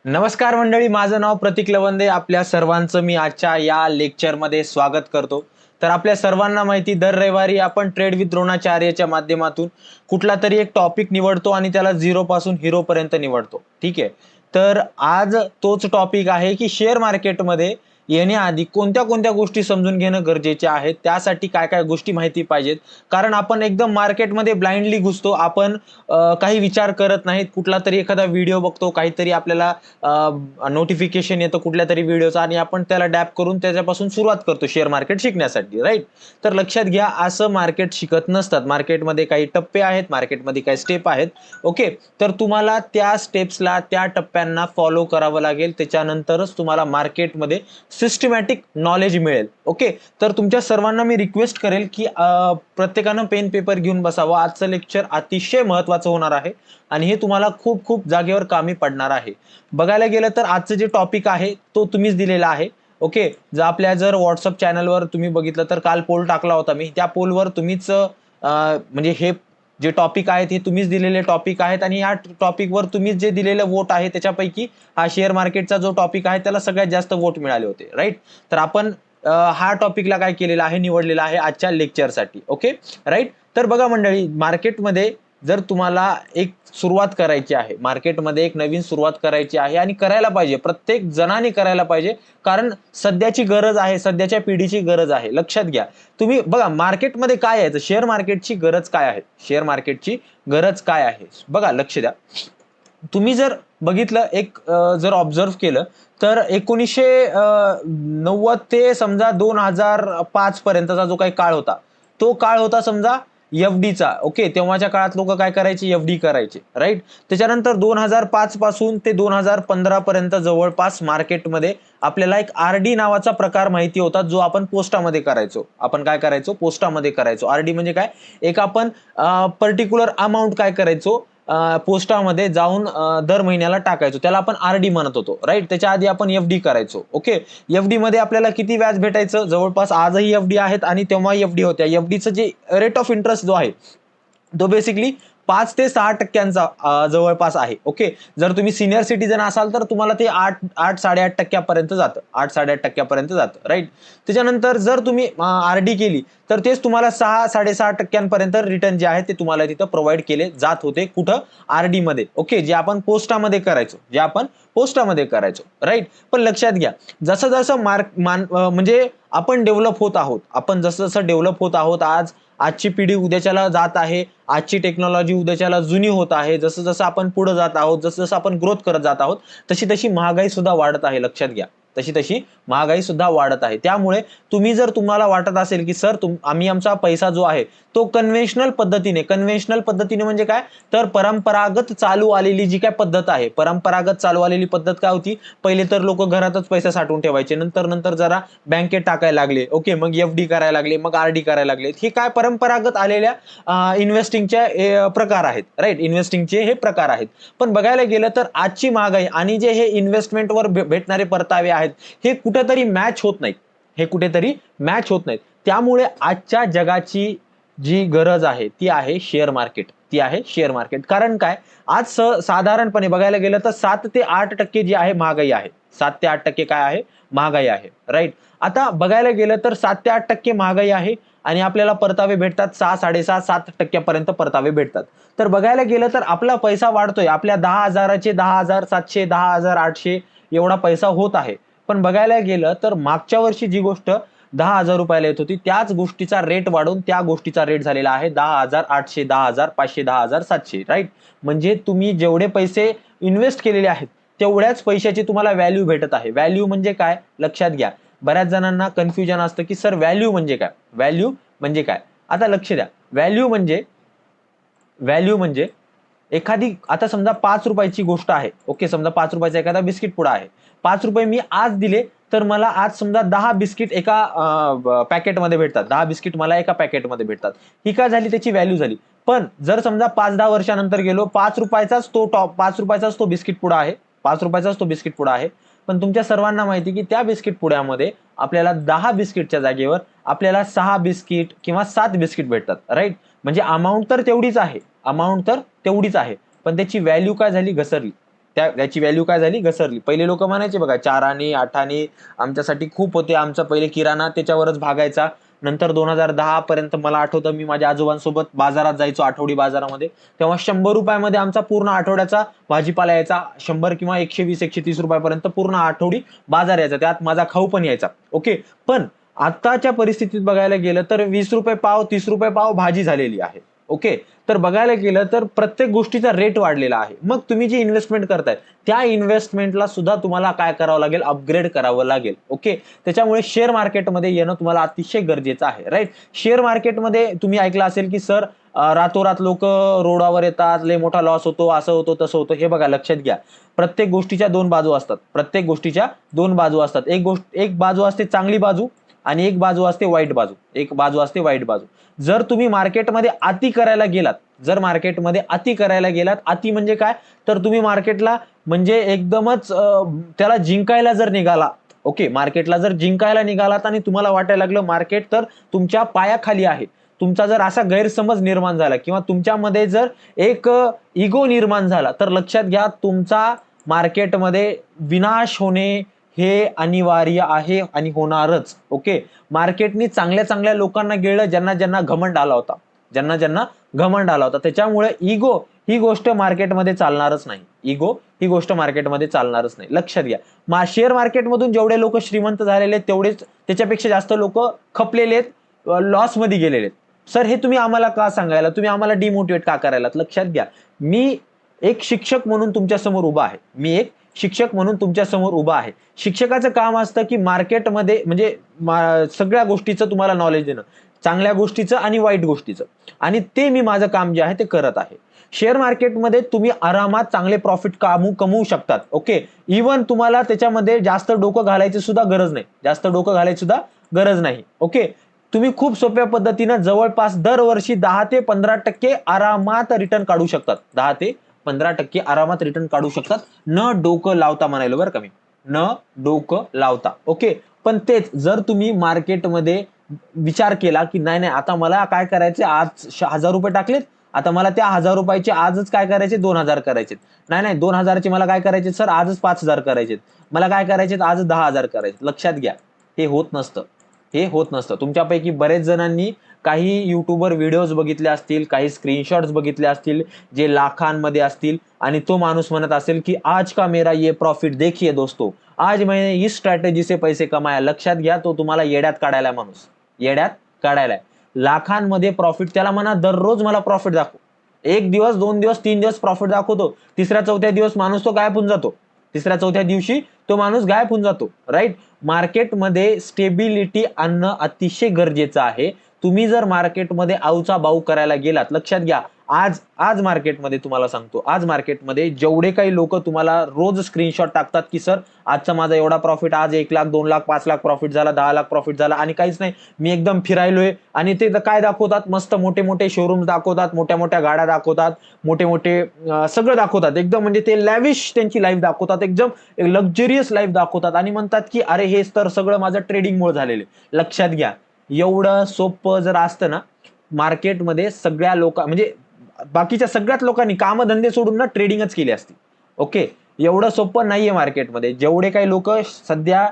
नमस्कार मंडळी, माझं नाव प्रतीक लवंदे. आपल्या सर्वांचं मी आजच्या या लेक्चरमध्ये स्वागत करतो. तर आपल्या सर्वांना माहिती, दर रविवारी आपण ट्रेड विथ द्रोणाचार्यच्या माध्यमातून कुठला तरी एक टॉपिक निवडतो आणि त्याला झिरो पासून हिरो पर्यंत निवडतो. ठीक आहे. तर आज तोच टॉपिक आहे की शेअर मार्केटमध्ये येण्याआधी कोणत्या कोणत्या गोष्टी समजून घेणं गरजेचे आहे, त्यासाठी काय काय गोष्टी माहिती पाहिजेत. कारण आपण एकदम मार्केटमध्ये ब्लाइंडली घुसतो. आपण काही विचार करत नाहीत. कुठला तरी एखादा व्हिडिओ बघतो, काहीतरी आपल्याला नोटिफिकेशन येतं कुठल्या तरी व्हिडिओचं आणि आपण त्याला डॅप करून त्याच्यापासून सुरुवात करतो शेअर मार्केट शिकण्यासाठी, राईट. तर लक्षात घ्या, असं मार्केट शिकत नसतात. मार्केटमध्ये काही टप्पे आहेत, मार्केटमध्ये काही स्टेप आहेत. ओके. तर तुम्हाला त्या स्टेप्सला, त्या टप्प्यांना फॉलो करावं लागेल. त्याच्यानंतरच तुम्हाला मार्केटमध्ये सिस्टमॅटिक नॉलेज मिळेल. ओके. तर तुमच्या सर्वांना मी रिक्वेस्ट करेल की प्रत्येकानं पेन पेपर घेऊन बसावं. आजचं लेक्चर अतिशय महत्वाचं होणार आहे आणि हे तुम्हाला खूप खूप जागेवर कामी पडणार आहे. बघायला गेलं तर आजचं जे टॉपिक आहे तो तुम्हीच दिलेला आहे. ओके. जर व्हॉट्सअप चॅनलवर तुम्ही बघितलं तर काल पोल टाकला होता मी. त्या पोलवर तुम्हीच म्हणजे हे जे टॉपिक आहेत हे तुम्हीच दिलेले टॉपिक आहेत आणि या टॉपिकवर तुम्हीच जे दिलेलं वोट आहे त्याच्यापैकी हा शेअर मार्केटचा जो टॉपिक आहे त्याला सगळ्यात जास्त वोट मिळाले होते, राईट. तर आपण हा टॉपिकला काय केलेला आहे, निवडलेला आहे आजच्या लेक्चरसाठी. Okay, right. तर बघा मंडळी, मार्केटमध्ये जर तुम्हाला एक सुरुवात करायची आहे, मार्केटमध्ये एक नवीन सुरुवात करायची आहे आणि करायला पाहिजे, प्रत्येक जणाने करायला पाहिजे. कारण सध्याची गरज आहे, सध्याच्या पिढीची गरज आहे. लक्षात घ्या. तुम्ही बघा मार्केटमध्ये काय आहे, शेअर मार्केटची गरज काय आहे, शेअर मार्केटची गरज काय आहे बघा, लक्ष द्या. तुम्ही जर बघितलं, जर ऑब्झर्व केलं तर 1990 ते समजा 2005 पर्यंतचा जो काही काळ होता, तो काळ होता समजा एफडीचा. ओके. तेव्हाच्या काळात लोक काय करायचे, एफडी करायचे, राईट. त्याच्यानंतर 2005 पासून ते 2015 पर्यंत जवळपास मार्केटमध्ये आपल्याला एक आरडी नावाचा प्रकार माहिती होता, जो आपण पोस्टामध्ये करायचो. आपण काय करायचो, पोस्टामध्ये करायचो. आरडी म्हणजे काय, एक आपण पर्टिक्युलर अमाऊंट काय करायचो, पोस्टामध्ये जाऊन दर महिन्याला टाकायचो, त्याला आपण आरडी म्हणत होतो, राईट. त्याच्या आधी आपण एफडी करायचो. ओके. एफडी मध्ये आपल्याला किती व्याज भेटायचं, जवळपास आजही एफडी आहेत आणि तेव्हा एफडी होत्या. एफडीचं जे रेट ऑफ इंटरेस्ट जो आहे तो बेसिकली 5 ते 6% जवळपास आहे. ओके. जर तुम्ही सिनियर सिटीजन असाल तर तुम्हाला ते 8-8.5% जातं, 8-8.5% जातं, राईट. त्याच्यानंतर जर तुम्ही आरडी केली तर तेच तुम्हाला 6-6.5% रिटर्न जे आहे ते तुम्हाला तिथं प्रोव्हाइड केले जात होते. कुठं, आरडी मध्ये. ओके. जे आपण पोस्टामध्ये करायचो, राईट. पण लक्षात घ्या, जसं जसं म्हणजे आपण डेव्हलप होत आहोत, आपण जसं जसं डेव्हलप होत आहोत, आजची पिढी उद्याच्याला जात आहे, आजची टेक्नॉलॉजी उद्याच्याला जुनी होत आहे. जसं जसं आपण पुढे जात आहोत, जसं जसं आपण ग्रोथ करत जात आहोत, तशी तशी महागाई सुद्धा वाढत आहे. लक्षात घ्या, तशी तशी महागाई सुद्धा वाढत आहे. त्यामुळे तुम्हाला वाटत असेल की सर आम्ही आमचा पैसा जो आहे तो कन्व्हेन्शनल पद्धतीने म्हणजे काय, तर परंपरागत चालू आलेली जी काय पद्धत आहे, परंपरागत चालू आलेली पद्धत काय होती, पहिले तर लोक घरातच पैसा साठवून ठेवायचे, नंतर नंतर जरा बँकेत टाकायला लागले. ओके. मग एफडी करायला लागले, मग आरडी करायला लागले. हे काय परंपरागत आलेल्या इन्व्हेस्टिंगच्या प्रकार आहेत, राईट. इन्व्हेस्टिंगचे हे प्रकार आहेत. पण बघायला गेलं तर आजची महागाई आणि जे हे इन्व्हेस्टमेंटवर भेटणारे परतावे आहेत, हे कुठेतरी मॅच होत नाहीत. त्यामुळे आजच्या जगाची जी गरज आहे ती आहे शेअर मार्केट. कारण काय, आज साधारणपणे बघायला गेलं तर 7 ते 8% जी आहे महागाई आहे. 7 ते 8% काय आहे, महागाई आहे, राईट. आता बघायला गेलं तर 7 ते 8% महागाई आहे आणि आपल्याला परतावे भेटतात 6-6.5-7% परतावे भेटतात. तर बघायला गेलं तर आपला पैसा वाढतोय, आपल्या 10,000चे 10,700, 10,800 एवढा पैसा होत आहे. पण बघायला गेलं तर मागच्या वर्षी जी गोष्ट 10,000 रुपयाला येत होती, त्याच गोष्टीचा रेट वाढून त्या गोष्टीचा रेट झालेला आहे 10,800, 10,500, 10,700, राईट. म्हणजे तुम्ही जेवढे पैसे इन्व्हेस्ट केलेले आहेत तेवढ्याच पैशाची तुम्हाला व्हॅल्यू भेटत आहे. व्हॅल्यू म्हणजे काय, लक्षात घ्या. बऱ्याच जणांना कन्फ्युजन असतं की सर व्हॅल्यू म्हणजे काय. आता लक्ष द्या, व्हॅल्यू म्हणजे एखादी, आता समजा 5 रुपयाची गोष्ट आहे. ओके. समजा 5 रुपयाचा एखादा बिस्किट पुडा आहे. 5 रुपये मी आज दिले तर मला आज समजा 10 बिस्किट एका पॅकेटमध्ये भेटतात, 10 बिस्किट मला एका पॅकेटमध्ये भेटतात. ही काय झाली, त्याची व्हॅल्यू झाली. पण जर समजा 5-10 वर्षानंतर गेलो, 5 रुपयाचाच तो बिस्किट पुडा आहे, 5 रुपयाचाच तो बिस्किट पुडा आहे. पण तुमच्या सर्वांना माहिती की त्या बिस्किट पुड्यामध्ये आपल्याला 10 बिस्किटच्या जागेवर आपल्याला 6 बिस्किट किंवा 7 बिस्किट भेटतात, राईट. म्हणजे अमाऊंट तर तेवढीच आहे, पण त्याची व्हॅल्यू काय झाली, घसरली. त्याची व्हॅल्यू काय झाली, घसरली. पहिले लोक म्हणायचे बघा 4 आणे 8 आणे आमच्यासाठी खूप होते, आमचा पहिले किराणा त्याच्यावरच भागायचा. नंतर 2010 पर्यंत मला आठवतं मी माझ्या आजोबांसोबत बाजारात जायचो, आठवडी बाजारामध्ये. तेव्हा 100 रुपयामध्ये आमचा पूर्ण आठवड्याचा भाजीपाला यायचा. 100 किंवा 120-130 रुपयापर्यंत पूर्ण आठवडी बाजार यायचा, त्यात माझा खाऊ पण यायचा. ओके, पण आताच्या परिस्थितीत बघायला गेलं तर 20 रुपये पाव 30 रुपये पाव भाजी झालेली आहे. ओके, तर बघायला गेलं तर प्रत्येक गोष्टीचा रेट वाढलेला आहे. मग तुम्ही जी इन्व्हेस्टमेंट करताय त्या इन्व्हेस्टमेंटला सुद्धा तुम्हाला काय करावं लागेल, अपग्रेड करावं लागेल. ओके, त्याच्यामुळे शेअर मार्केटमध्ये येणं तुम्हाला अतिशय गरजेचं आहे. राईट, शेअर मार्केटमध्ये तुम्ही ऐकलं असेल की सर रातोरात लोक रोडावर येतात, लय मोठा लॉस होतो, असं होतं तसं होतं. हे बघा, लक्षात घ्या, प्रत्येक गोष्टीच्या दोन बाजू असतात. प्रत्येक गोष्टीच्या दोन बाजू असतात. एक बाजू असते चांगली बाजू आणि एक बाजू असते वाईट बाजू. एक बाजू असते वाईट बाजू. जर तुम्ही मार्केटमध्ये अति करायला गेलात, जर मार्केटमध्ये अति करायला गेलात, अति म्हणजे काय, तर तुम्ही मार्केटला म्हणजे एकदमच त्याला जिंकायला जर निघाला, ओके, मार्केटला जर जिंकायला निघालात आणि तुम्हाला वाटायला लागलं मार्केट तर तुमच्या पायाखाली आहे, तुमचा जर असा गैरसमज निर्माण झाला किंवा तुमच्यामध्ये जर एक इगो निर्माण झाला, तर लक्षात घ्या तुमचा मार्केटमध्ये विनाश होणे हे अनिवार्य आहे आणि होणारच. ओके, मार्केटनी चांगल्या चांगल्या लोकांना गिळलं ज्यांना ज्यांना घमंड आला होता, ज्यांना ज्यांना घमंड आला होता. त्याच्यामुळे इगो ही गोष्ट मार्केटमध्ये चालणारच नाही. इगो ही गोष्ट मार्केटमध्ये चालणारच नाही. लक्षात घ्या, शेअर मार्केटमधून जेवढे लोक श्रीमंत झालेले आहेत तेवढेच त्याच्यापेक्षा जास्त लोक खपलेले आहेत, लॉस मध्ये गेलेले आहेत. सर हे तुम्ही आम्हाला का सांगायला, तुम्ही आम्हाला डिमोटिवेट का करायला? लक्षात घ्या, मी एक शिक्षक म्हणून तुमच्या समोर उभा आहे. मी एक शिक्षक म्हणून तुमच्या समोर उभा आहे. शिक्षकाचं काम असतं की मार्केटमध्ये म्हणजे सगळ्या गोष्टीचं तुम्हाला नॉलेज देणं, चांगल्या गोष्टीचं आणि वाईट गोष्टीचं, आणि ते मी माझं काम जे आहे ते करत आहे. शेअर मार्केटमध्ये तुम्ही आरामात चांगले प्रॉफिट कमवू शकतात. ओके, इव्हन तुम्हाला त्याच्यामध्ये जास्त डोकं घालायची सुद्धा गरज नाही, जास्त डोकं घालायची सुद्धा गरज नाही. ओके, तुम्ही खूप सोप्या पद्धतीनं जवळपास दरवर्षी 10 ते 15% आरामात रिटर्न काढू शकतात. 10 ते 15% आरामात रिटर्न काढू शकतात, न डोकं लावता म्हणायला बरं का मी, न डोकं लावता. ओके, पण तेच जर तुम्ही मार्केटमध्ये विचार केला की नाही नाही आता मला काय करायचे, आज 1000 रुपये टाकलेत, आता मला त्या 1000 रुपयाचे आजच काय करायचे, 2000 करायचे. नाही नाही 2000चे मला काय करायचे सर, आजच 5000 करायचे. मला काय करायचे, आजच 10,000 करायचे. लक्षात घ्या, हे होत नसतं, हे होत नसतं. तुमच्यापैकी बरेच जणांनी काही युट्यूबवर व्हिडिओज बघितले असतील, काही स्क्रीनशॉट्स बघितले असतील जे लाखांमध्ये असतील, आणि तो माणूस म्हणत असेल की आज का मेरा ये प्रॉफिट देखिए दोस्तों, आज मैंने इस स्ट्रॅटेजी से पैसे कमाया. लक्षात घ्या, तो तुम्हाला येड्यात काढायला माणूस, येड्यात काढायलाय. लाखांमध्ये प्रॉफिट, त्याला म्हणा दररोज मला प्रॉफिट दाखव. 1 दिवस 2 दिवस 3 दिवस प्रॉफिट दाखवतो, तिसऱ्या चौथ्या दिवस माणूस तो गायब होऊन जातो, तिसऱ्या चौथ्या दिवशी तो माणूस गायब होऊन जातो. राईट, मार्केटमध्ये स्टेबिलिटी आणणं अतिशय गरजेचं आहे. तुम्ही जर मार्केटमध्ये आऊचा बाऊ करायला गेलात, लक्षात घ्या, आज मार्केटमध्ये तुम्हाला सांगतो, आज मार्केटमध्ये जेवढे काही लोक तुम्हाला रोज स्क्रीनशॉट टाकतात की सर आजचा माझा एवढा प्रॉफिट, आज 1 लाख 2 लाख 5 लाख प्रॉफिट झाला, 10 लाख प्रॉफिट झाला, आणि काहीच नाही, मी एकदम फिरायलोय, आणि ते काय दाखवतात, मस्त मोठे मोठे शोरूम दाखवतात, मोठ्या मोठ्या गाड्या दाखवतात, मोठे मोठे सगळं दाखवतात, एकदम म्हणजे ते लॅविश त्यांची लाईफ दाखवतात, एकदम लक्झरियस लाईफ दाखवतात, आणि म्हणतात की अरे हेच तर सगळं माझं ट्रेडिंगमुळे झालेलं. लक्षात घ्या, एवढं सोपं जर असतं ना, मार्केटमध्ये सगळ्या म्हणजे बाकीच्या सगळ्याच लोकांनी कामधंदे सोडून ना ट्रेडिंगच केली असती. ओके, एवढं सोपं नाहीये मार्केटमध्ये. जेवढे काही लोक सध्या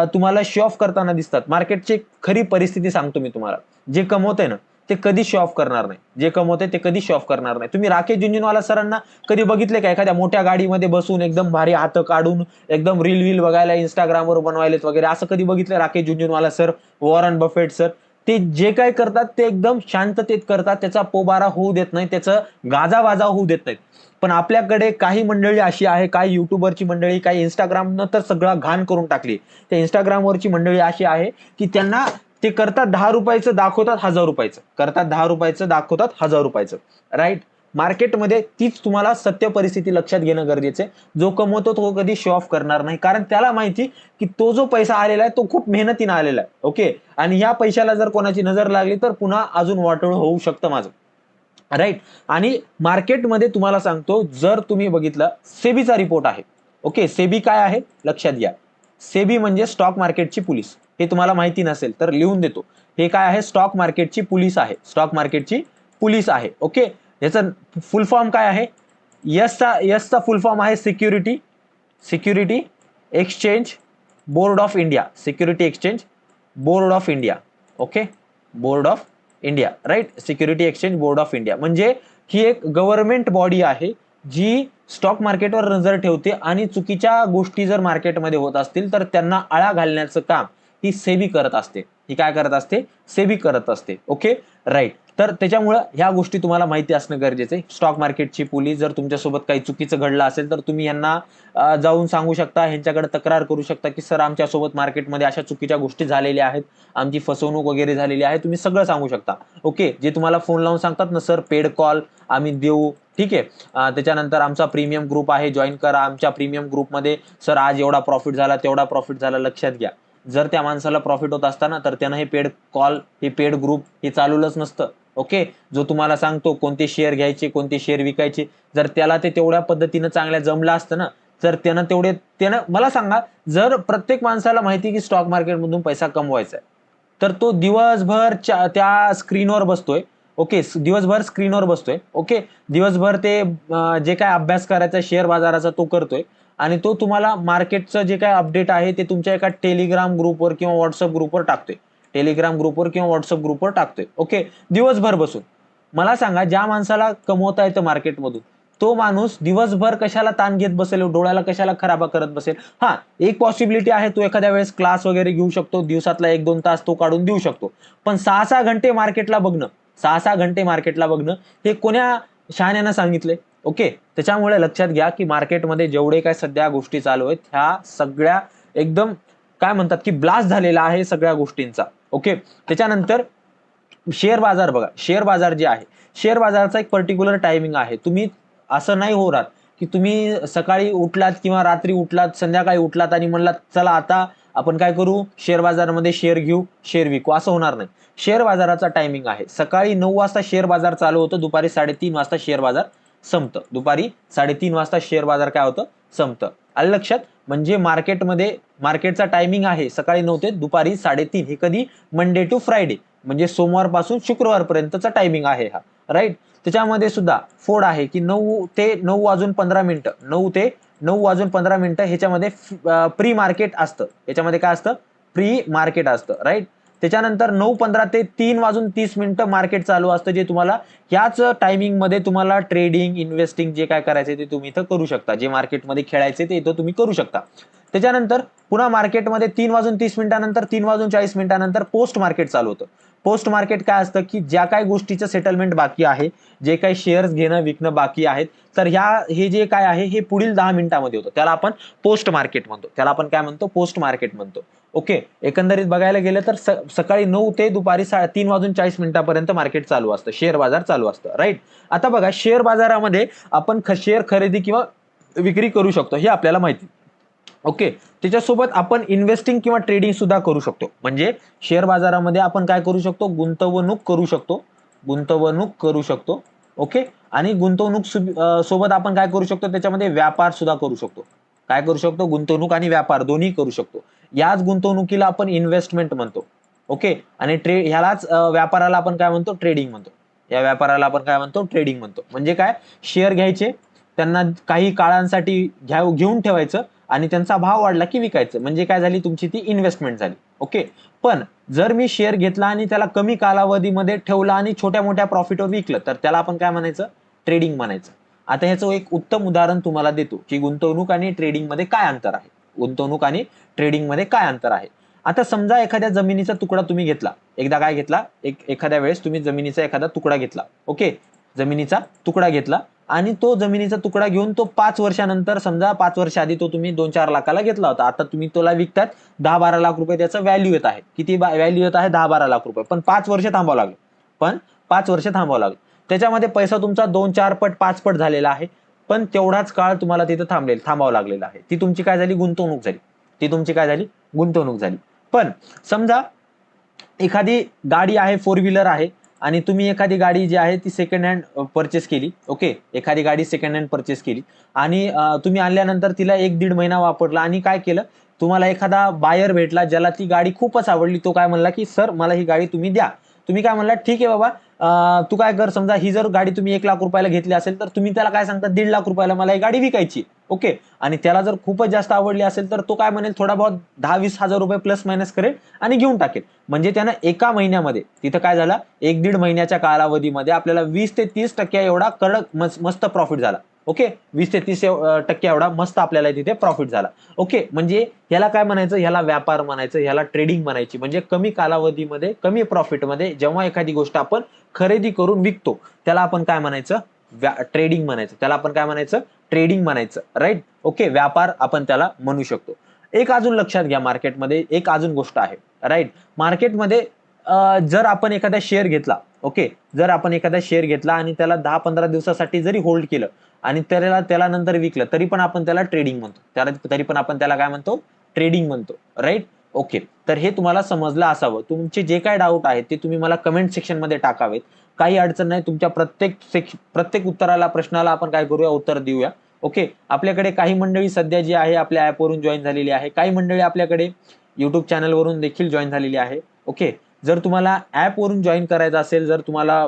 तुम्हाला शो ऑफ करताना दिसतात, मार्केटची खरी परिस्थिती सांगतो मी तुम्हाला, जे कमवते ना ते कधी शो ऑफ करणार नाही, जे कमवते ते कधी शो ऑफ करणार नाही. तुम्ही राकेश झुनझुनवाला सरांना कधी बघितले का एखाद्या मोठ्या गाडीमध्ये बसून एकदम भारी हात काढून एकदम रील बघायला इंस्टाग्रामवर बनवायलेत वगैरे, असं कधी बघितलं Rakesh Jhunjhunwala sir, Warren Buffett sir? ते जे काय करतात ते एकदम शांततेत करतात, त्याचा पोबारा होऊ देत नाही, त्याचं गाजावाजा होऊ देत नाहीत. पण आपल्याकडे काही मंडळी अशी आहे, काही युट्यूबरची मंडळी, काही इंस्टाग्रामनं तर सगळं घाण करून टाकली. त्या इंस्टाग्रामवरची मंडळी अशी आहे की त्यांना ते करतात 10 रुपयाचं दाखवतात 1000 रुपयाचं, करतात 10 रुपयाचं दाखवतात 1000 रुपयाचं. राईट, मार्केटमध्ये तीच तुम्हाला सत्य परिस्थिती लक्षात घेणं गरजेचं आहे. जो कमवतो तो कधी शो ऑफ करणार नाही, कारण त्याला माहिती की तो जो पैसा आलेला आहे तो खूप मेहनतीनं आलेला आहे. ओके, आणि या पैशाला जर कोणाची नजर लागली तर पुन्हा अजून वाटोळ होऊ शकतं माझं. राईट, आणि मार्केटमध्ये तुम्हाला सांगतो, जर तुम्ही बघितलं सेबीचा रिपोर्ट आहे. ओके, सेबी काय आहे लक्षात घ्या, सेबी म्हणजे स्टॉक मार्केटची पोलीस. हे तुम्हाला माहिती नसेल तर लिहून देतो, हे काय आहे, स्टॉक मार्केटची पोलीस आहे, स्टॉक मार्केटची पोलीस आहे. ओके, याचा फुल फॉर्म काय आहे, यसचा फुल फॉर्म आहे security exchange board of India. Security exchange board of India. Okay, board of India, right. Security exchange board of India म्हणजे ही एक गव्हर्नमेंट बॉडी आहे जी स्टॉक मार्केटवर नजर ठेवते आणि चुकीच्या गोष्टी जर मार्केटमध्ये होत असतील तर त्यांना आळा घालण्याचं काम ही सेबी करत असते. ही काय करत असते? सेबी करत असते. Okay, right. तर त्याच्यामुळं ह्या गोष्टी तुम्हाला माहिती असणं गरजेचं आहे. स्टॉक मार्केटची पोलीस जर तुमच्यासोबत काही चुकीचं घडलं असेल तर तुम्ही यांना जाऊन सांगू शकता, ह्यांच्याकडे तक्रार करू शकता की सर आमच्यासोबत मार्केटमध्ये अशा चुकीच्या गोष्टी झालेल्या आहेत, आमची फसवणूक वगैरे झालेली आहे. तुम्ही सगळं सांगू शकता. ओके, जे तुम्हाला फोन लावून सांगतात ना सर पेड कॉल आम्ही देऊ, ठीक आहे. त्याच्यानंतर आमचा प्रीमियम ग्रुप आहे, जॉईन करा आमच्या प्रीमियम ग्रुपमध्ये. सर आज एवढा प्रॉफिट झाला, तेवढा प्रॉफिट झाला. लक्षात घ्या, जर त्या माणसाला प्रॉफिट होत असताना तर त्यानं हे पेड कॉल, हे पेड ग्रुप हे चालवलंच नसतं. ओके, जो तुम्हाला सांगतो कोणते शेअर घ्यायचे, कोणते शेअर विकायचे, जर त्याला ते तेवढ्या पद्धतीनं चांगल्या जमलं असतं ना, तर त्यानं मला सांगा, जर प्रत्येक माणसाला माहिती की स्टॉक मार्केटमधून पैसा कमवायचा आहे तर तो दिवसभर त्या स्क्रीनवर बसतोय. ओके, दिवसभर स्क्रीनवर बसतोय. ओके, दिवसभर ते जे काय अभ्यास करायचा शेअर बाजाराचा तो करतोय आणि तो तुम्हाला मार्केटचं जे काय अपडेट आहे ते तुमच्या एका टेलिग्राम ग्रुपवर किंवा व्हॉट्सअप ग्रुपवर टाकतोय. टेलिग्राम ग्रुपवर किंवा व्हॉट्सअप ग्रुपवर टाकतोय. ओके, दिवसभर बसून. मला सांगा, ज्या माणसाला कमवता येतं मार्केटमधून तो माणूस दिवसभर कशाला ताण घेत बसेल, डोळ्याला कशाला खराबा करत बसेल? हा, एक पॉसिबिलिटी आहे, तो एखाद्या वेळेस क्लास वगैरे घेऊ शकतो, दिवसातला 1-2 तास तो काढून देऊ शकतो. पण 6-6 घंटे मार्केटला बघणं, 6-6 घंटे मार्केटला बघणं हे कोण्या शहाण्यानं सांगितले? ओके, त्याच्यामुळे लक्षात घ्या की मार्केटमध्ये जेवढे काय सध्या गोष्टी चालू आहेत ह्या सगळ्या एकदम काय म्हणतात की ब्लास्ट झालेला आहे सगळ्या गोष्टींचा. ओके, त्याच्यानंतर शेअर बाजार बघा. शेअर बाजार जे आहे, शेअर बाजाराचा एक पर्टिक्युलर टायमिंग आहे. तुम्ही असं नाही होणार की तुम्ही सकाळी उठलात किंवा रात्री उठलात, संध्याकाळी उठलात आणि म्हणलात चला आता आपण काय करू, शेअर बाजारामध्ये शेअर घेऊ, शेअर विकू, असं होणार नाही. शेअर बाजाराचा टायमिंग आहे. सकाळी 9 वाजता शेअर बाजार चालू होतं, दुपारी 3:30 वाजता शेअर बाजार संपतं. दुपारी 3:30 वाजता शेअर बाजार काय होतं? संपतं. आलं लक्षात? म्हणजे मार्केटचा टायमिंग आहे सकाळी 9 ते दुपारी 3:30. हे कधी? मंडे टू फ्रायडे, म्हणजे सोमवारपासून शुक्रवारपर्यंतचा टायमिंग आहे हा, राईट. त्याच्यामध्ये सुद्धा फोड आहे की 9 ते 9 वाजून 15 मिनिटं, 9 ते 9 वाजून 15 मिनिटं ह्याच्यामध्ये प्री मार्केट असतं. याच्यामध्ये काय असतं? प्री मार्केट असतं, राईट. त्याच्यानंतर 9:15 ते 3 वाजून 30 मिनिटं मार्केट चालू असतं, जे तुम्हाला याच टायमिंग मध्ये तुम्हाला ट्रेडिंग, इन्व्हेस्टिंग जे काय करायचे ते तुम्ही इथं करू शकता. जे मार्केटमध्ये खेळायचे ते इथं तुम्ही करू शकता. त्याच्यानंतर पुन्हा मार्केटमध्ये 3 वाजून 30 मिनिटानंतर, 3 वाजून 40 मिनिटानंतर पोस्ट मार्केट चालू होतं. पोस्ट मार्केट काय असतं की ज्या काही गोष्टीचं सेटलमेंट बाकी आहे, जे काही शेअर्स घेणं विकणं बाकी आहेत, तर हे जे काय आहे हे पुढील 10 मिनिटांमध्ये होतं. त्याला आपण पोस्ट मार्केट म्हणतो. त्याला आपण काय म्हणतो? पोस्ट मार्केट म्हणतो. ओके, एकंदरीत बघायला गेलं तर सकाळी 9 ते दुपारी 3 वाजून 40 मिनिटापर्यंत मार्केट चालू असतं, शेअर बाजार चालू असतं, राईट. आता बघा, शेअर बाजारामध्ये आपण शेअर खरेदी किंवा विक्री करू शकतो हे आपल्याला माहिती. ओके, त्याच्यासोबत आपण इन्व्हेस्टिंग किंवा ट्रेडिंग सुद्धा करू शकतो. म्हणजे शेअर बाजारामध्ये आपण काय करू शकतो? गुंतवणूक करू शकतो. गुंतवणूक करू शकतो. ओके, आणि गुंतवणूक सोबत आपण काय करू शकतो? त्याच्यामध्ये व्यापार सुद्धा करू शकतो. काय करू शकतो? गुंतवणूक आणि व्यापार दोन्ही करू शकतो. याच गुंतवणुकीला आपण इन्व्हेस्टमेंट म्हणतो. ओके, आणि ह्यालाच व्यापाराला आपण काय म्हणतो? ट्रेडिंग म्हणतो. या व्यापाराला आपण काय म्हणतो? ट्रेडिंग म्हणतो. म्हणजे काय? शेअर घ्यायचे, त्यांना काही काळांसाठी घेऊन ठेवायचं आणि त्यांचा भाव वाढला की विकायचं. म्हणजे काय झाली? तुमची ती इन्व्हेस्टमेंट झाली. ओके, पण जर मी शेअर घेतला आणि त्याला कमी कालावधीमध्ये ठेवला आणि छोट्या मोठ्या प्रॉफिटवर विकलं तर त्याला आपण काय म्हणायचं? ट्रेडिंग म्हणायचं. आता ह्याचं एक उत्तम उदाहरण तुम्हाला देतो की गुंतवणूक आणि ट्रेडिंग मध्ये काय अंतर आहे. गुंतवणूक आणि ट्रेडिंग मध्ये काय अंतर आहे. आता समजा एखाद्या जमिनीचा तुकडा तुम्ही घेतला. एकदा काय घेतला? एखाद्या वेळेस तुम्ही जमिनीचा एखादा तुकडा घेतला. ओके, जमिनीचा तुकडा घेतला आणि तो जमिनीचा तुकडा घेऊन तो 5 वर्षानंतर, समजा 5 वर्ष आधी तो तुम्ही 2-4 लाखाला घेतला होता. आता तुम्ही त्याला विकतात 10-12 लाख रुपये त्याचा व्हॅल्यू येत आहे. किती व्हॅल्यू येत आहे? 10-12 लाख रुपये. पण 5 वर्ष थांबावं लागलं. त्याच्यामध्ये पैसा तुमचा 2-4 पट 5 पट झालेला आहे. पण तेवढाच काळ तुम्हाला तिथं थांबावं लागलेलं आहे. ती तुमची काय झाली? गुंतवणूक झाली. ती तुमची काय झाली? गुंतवणूक झाली. पण समजा एखादी गाडी आहे, 4 व्हीलर आहे, आणि तुम्ही एखादी गाडी जी आहे ती सेकंड हँड परचेस केली. ओके, एखादी गाडी सेकंड हँड परचेस केली आणि तुम्ही आणल्यानंतर तिला 1-1.5 महिना वापरला आणि काय केलं? तुम्हाला एखादा बायर भेटला ज्याला ती गाडी खूपच आवडली. तो काय म्हणला की सर मला ही गाडी तुम्ही द्या. तुम्ही काय म्हणला, ठीक आहे बाबा, तू काय कर, समजा ही जर गाडी तुम्ही 1 लाख रुपयाला घेतली असेल तर तुम्ही त्याला काय सांगता, 1.5 लाख रुपयाला मला ही गाडी विकायची. ओके. आणि त्याला जर खूपच जास्त आवडली असेल तर तो काय म्हणेल, थोडा बहुत 10-20 हजार रुपये प्लस मायनस करेल आणि घेऊन टाकेल. म्हणजे त्यानं एका महिन्यामध्ये तिथं काय झालं, 1-1.5 महिन्याच्या कालावधीमध्ये आपल्याला 20 ते 30% एवढा कडक मस्त प्रॉफिट झाला. ओके. 20 ते 30% एवढा मस्त आपल्याला तिथे प्रॉफिट झाला. ओके. म्हणजे ह्याला काय म्हणायचं, ह्याला व्यापार म्हणायचं, ह्याला ट्रेडिंग म्हणायची. म्हणजे कमी कालावधीमध्ये कमी प्रॉफिटमध्ये जेव्हा एखादी गोष्ट आपण खरेदी करून विकतो त्याला आपण काय म्हणायचं, ट्रेडिंग म्हणायचं. त्याला आपण काय म्हणायचं, ट्रेडिंग म्हणायचं. राईट. ओके. व्यापार आपण त्याला म्हणू शकतो. एक अजून लक्षात घ्या, मार्केटमध्ये एक अजून गोष्ट आहे. राईट. मार्केटमध्ये जर आपण एखादा शेअर घेतला, ओके, जर आपण एखादा शेअर घेतला आणि त्याला 10-15 दिवसासाठी जरी होल्ड केलं आणि त्याला नंतर विकलं तरी पण आपण त्याला ट्रेडिंग म्हणतो. तरी पण आपण त्याला काय म्हणतो, ट्रेडिंग म्हणतो. राईट. ओके. तर हे तुम्हाला समजलं असावं. तुमचे जे काय डाऊट आहेत ते तुम्ही मला कमेंट सेक्शन मध्ये टाकावेत. काही अडचण नाही. तुमच्या प्रत्येक उत्तराला, प्रश्नाला आपण काय करूया, उत्तर देऊया. ओके. आपल्याकडे काही मंडळी सध्या जी आहे आपल्या ऍपवरून जॉईन झालेली आहे. काही मंडळी आपल्याकडे युट्यूब चॅनलवरून देखील जॉईन झालेली आहे. ओके. जर तुम्हाला ऍपवरून जॉईन करायचं असेल, जर तुम्हाला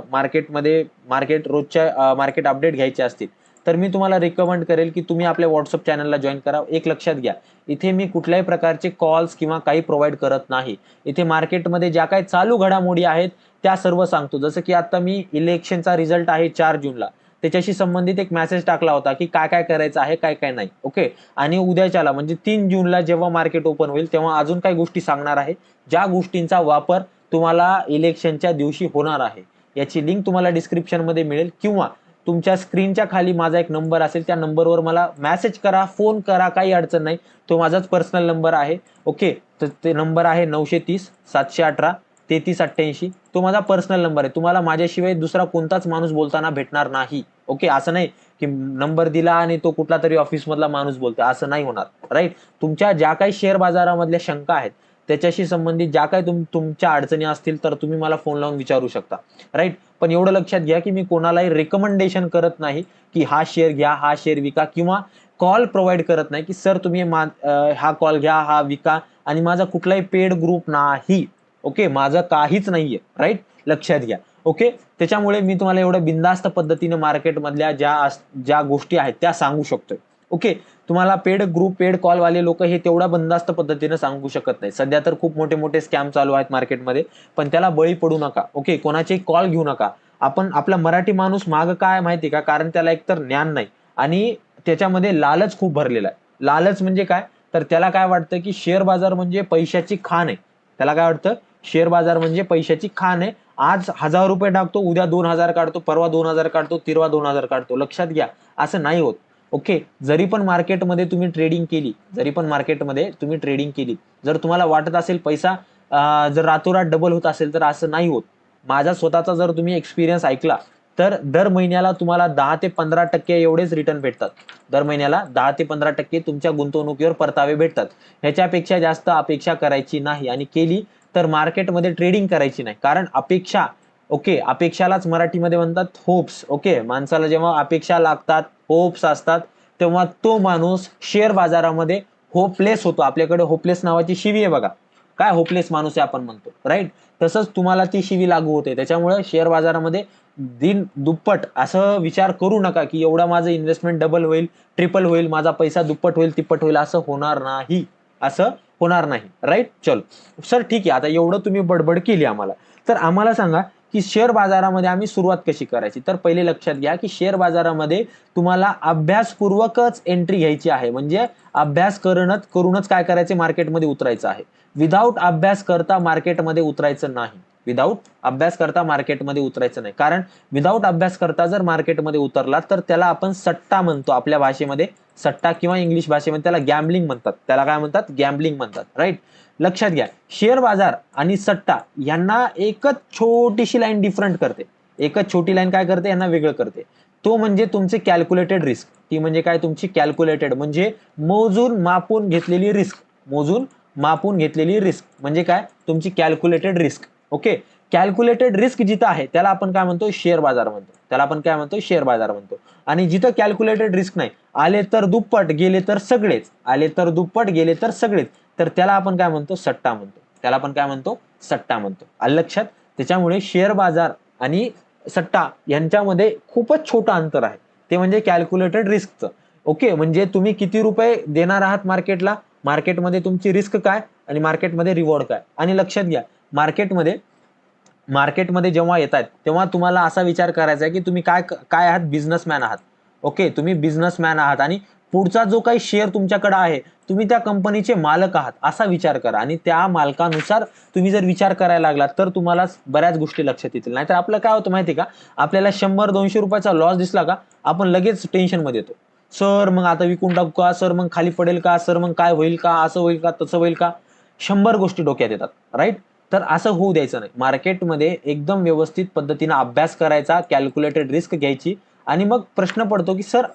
रोजच्या मार्केट अपडेट घ्यायचे असतील तर मी तुम्हाला रिकमेंड करेल की तुम्ही आपल्या व्हॉट्सअप चॅनलला जॉईन करा. एक लक्षात घ्या, इथे मी कुठल्याही प्रकारचे कॉल्स किंवा काही प्रोव्हाइड करत नाही. इथे मार्केटमध्ये ज्या काही चालू घडामोडी आहेत त्या सर्व सांगतो. जसं की आता मी इलेक्शनचा रिझल्ट आहे 4 जूनला, त्याच्याशी संबंधित एक मेसेज टाकला होता की काय काय करायचं आहे, काय काय नाही. ओके. आणि उद्याच्याला म्हणजे 3 जूनला जेव्हा मार्केट ओपन होईल तेव्हा अजून काही गोष्टी सांगणार आहे, ज्या गोष्टींचा वापर तुम्हाला इलेक्शनच्या दिवशी होणार आहे. याची लिंक तुम्हाला डिस्क्रिप्शन मध्ये मिळेल किंवा तुमच्या स्क्रीनच्या खाली माझा एक नंबर असेल, त्या नंबरवर मला मेसेज करा, फोन करा, काही अडचण नाही. तो माझाच पर्सनल नंबर आहे. ओके. तर ते नंबर आहे 930-718-3388. तो माझा पर्सनल नंबर आहे. तुम्हाला माझ्याशिवाय दुसरा कोणताच माणूस बोलताना भेटणार नाही. ओके. असं नाही की नंबर दिला आणि तो कुठला तरी ऑफिस मधला माणूस बोलतोय, असं नाही होणार. राईट. तुमच्या ज्या काही शेअर बाजारामधल्या शंका आहेत त्याच्याशी संबंधित ज्या काही तुमच्या अडचणी असतील तर तुम्ही मला फोन लावून विचारू शकता. राईट. पण एवढं लक्षात घ्या की मी कोणालाही रेकमेंडेशन करत नाही की हा शेअर घ्या, हा शेअर विका, किंवा कॉल प्रोव्हाइड करत नाही की सर तुम्ही हा कॉल घ्या, हा विका. आणि माझा कुठलाही पेड ग्रुप नाही. ओके. माझं काहीच नाहीये. राईट. लक्षात घ्या. ओके. त्याच्यामुळे मी तुम्हाला एवढं बिनधास्त पद्धतीने मार्केटमधल्या ज्या गोष्टी आहेत त्या सांगू शकतोय. ओके. तुम्हाला पेड ग्रुप, पेड कॉल वाले लोक हे तेवढ्या बंदास्त पद्धतीने सांगू शकत नाही. सध्या तर खूप मोठे मोठे स्कॅम चालू आहेत मार्केटमध्ये, पण त्याला बळी पडू नका. ओके. कोणाचे कॉल घेऊ नका. आपला मराठी माणूस माग काय माहिती का, कारण त्याला एकतर ज्ञान नाही आणि त्याच्यामध्ये लालच खूप भरलेला आहे. लालच म्हणजे काय, तर त्याला काय वाटतं की शेअर बाजार म्हणजे पैशाची खाण आहे. त्याला काय वाटतं, शेअर बाजार म्हणजे पैशाची खाण आहे. आज 1000 रुपये टाकतो, उद्या 2000 काढतो, परवा 2000 काढतो, तिरवा 2000 काढतो. लक्षात घ्या, असं नाही होत. ओके. जरी पण मार्केटमध्ये तुम्ही ट्रेडिंग केली, जर तुम्हाला वाटत असेल पैसा जर रातोरात डबल होत असेल तर असं नाही होत. माझा स्वतःचा जर तुम्ही एक्सपिरियन्स ऐकला तर दर महिन्याला तुम्हाला 10 ते 15% एवढेच रिटर्न भेटतात. दर महिन्याला 10 ते 15% तुमच्या गुंतवणुकीवर परतावे भेटतात. ह्याच्यापेक्षा जास्त अपेक्षा करायची नाही, आणि केली तर मार्केटमध्ये ट्रेडिंग करायची नाही. कारण अपेक्षा, ओके, अपेक्षालाच मराठीमध्ये म्हणतात होप्स. ओके. माणसाला जेव्हा अपेक्षा लागतात, होप्स असतात, तेव्हा तो माणूस शेअर बाजारामध्ये होपलेस होतो. आपल्याकडे होपलेस नावाची शिवी आहे बघा. काय होपलेस माणूस आहे आपण म्हणतो. राईट. तसंच तुम्हाला ती शिवी लागू होते. त्याच्यामुळे शेअर बाजारामध्ये दिन दुप्पट असं विचार करू नका की एवढा माझं इन्व्हेस्टमेंट डबल होईल, ट्रिपल होईल, माझा पैसा दुप्पट होईल, तिप्पट होईल. असं होणार नाही. असं होणार नाही. राईट. चलो सर, ठीक आहे. आता एवढं तुम्ही बडबड केली आम्हाला, तर आम्हाला सांगा की शेअर बाजारामध्ये आम्ही सुरुवात कशी करायची. तर पहिले लक्षात घ्या की शेअर बाजारामध्ये तुम्हाला अभ्यासपूर्वकच एंट्री घ्यायची आहे. म्हणजे अभ्यास करूनच काय करायचे, मार्केटमध्ये उतरायचं आहे. विदाऊट अभ्यास करता मार्केटमध्ये उतरायचं नाही. कारण विदाऊट अभ्यास करता जर मार्केटमध्ये उतरला तर त्याला आपण सट्टा म्हणतो. आपल्या भाषेमध्ये सट्टा, किंवा इंग्लिश भाषेमध्ये त्याला गॅम्बलिंग म्हणतात. त्याला काय म्हणतात, गॅम्बलिंग म्हणतात. राईट. लक्षात घ्या, शेअर बाजार आणि सट्टा यांना एकच छोटीशी लाईन डिफरंट करते. एकच छोटी लाईन काय करते, यांना वेगळं करते. तो म्हणजे तुमचे कॅल्क्युलेटेड रिस्क. ती म्हणजे काय, तुमची कॅल्क्युलेटेड म्हणजे मोजून मापून घेतलेली रिस्क. म्हणजे काय, तुमची calculated risk. Okay. Calculated risk जिथं आहे त्याला आपण काय म्हणतो, शेअर बाजार म्हणतो. आणि जिथं कॅल्क्युलेटेड रिस्क नाही, आले तर दुप्पट गेले तर सगळेच, तर त्याला आपण काय म्हणतो, सट्टा म्हणतो. आलं लक्षात. त्याच्यामुळे शेअर बाजार आणि सट्टा यांच्यामध्ये खूपच छोटं अंतर आहे, ते म्हणजे कॅल्क्युलेटेड रिस्कचं. ओके, म्हणजे तुम्ही किती रुपये देणार आहात मार्केटला, मार्केटमध्ये तुमची रिस्क काय आणि मार्केटमध्ये रिवॉर्ड काय. आणि लक्षात घ्या, मार्केटमध्ये मार्केटमध्ये जेव्हा येतात तेव्हा तुम्हाला असा विचार करायचा आहे की तुम्ही काय काय आहात, बिझनेसमॅन आहात. ओके, तुम्ही बिझनेसमॅन आहात आणि पुढचा जो काही शेअर तुमच्याकडे आहे, तुम्ही त्या कंपनीचे मालक आहात असा विचार करा आणि त्या मालकानुसार तुम्ही जर विचार करायला लागलात तर तुम्हाला बऱ्याच गोष्टी लक्षात येतील. नाहीतर आपलं काय होतं माहिती का, आपल्याला 100-200 रुपयाचा लॉस दिसला का आपण लगेच टेन्शन मध्ये येतो. सर मग आता विकून टाकू का, सर मग खाली पडेल का, सर मग काय होईल का, असं होईल का, तसं होईल का, 100 गोष्टी डोक्यात येतात. राईट. तर असं होऊ द्यायचं नाही. मार्केटमध्ये एकदम व्यवस्थित पद्धतीने अभ्यास करायचा, कॅल्क्युलेटेड रिस्क घ्यायची आणि मग प्रश्न पडतो की सर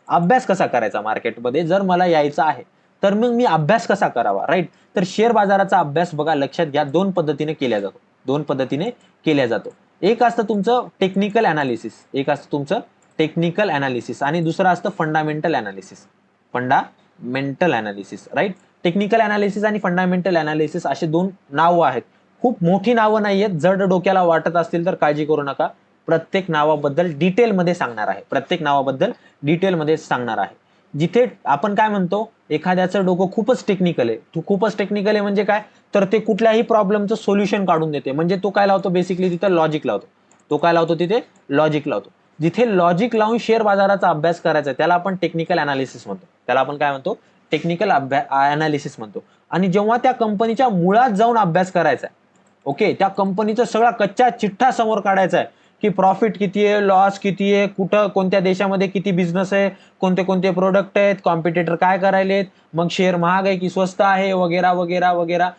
अभ्यास कसा करायचा मार्केटमध्ये, जर मला यायचं आहे तर मग मी अभ्यास कसा करावा. राईट. तर शेअर बाजाराचा अभ्यास बघा, लक्षात घ्या, दोन पद्धतीने केला जातो. दोन पद्धतीने केला जातो. एक असतं तुमचं टेक्निकल अनालिसिस, एक असतं तुमचं टेक्निकल अनालिसिस आणि दुसरं असतं fundamental analysis. Fundamental analysis. Right. Technical analysis आणि फंडामेंटल अनालिसिस असे दोन नावं आहेत. खूप मोठी नावं नाहीयेत. जड डोक्याला वाटत असतील तर काळजी करू नका. प्रत्येक नावाबद्दल डिटेलमध्ये सांगणार आहे. प्रत्येक नावाबद्दल डिटेलमध्ये सांगणार आहे. जिथे आपण काय म्हणतो, एखाद्याचं डोकं खूपच टेक्निकल आहे, खूपच टेक्निकल आहे म्हणजे काय, तर ते कुठल्याही प्रॉब्लेमचं सोल्युशन काढून देते. म्हणजे तो काय लावतो, बेसिकली तिथे लॉजिक लावतो. तो काय लावतो, तिथे लॉजिक लावतो. जिथे लॉजिक लावून शेअर बाजाराचा अभ्यास करायचा त्याला आपण टेक्निकल अनालिसिस म्हणतो. त्याला आपण काय म्हणतो, टेक्निकल अनालिसिस म्हणतो. आणि जेव्हा त्या कंपनीच्या मुळात जाऊन अभ्यास करायचा आहे, ओके, त्या कंपनीचा सगळा कच्चा चिठ्ठा समोर काढायचा आहे की प्रॉफिट किती आहे, लॉस किती आहे, कुठं कोणत्या देशामध्ये किती बिझनेस आहे, कोणते कोणते प्रोडक्ट आहेत, कॉम्पिटिटर काय करायलेत, मग शेअर महाग आहे की स्वस्त आहे, वगैरा वगैरा वगैरा.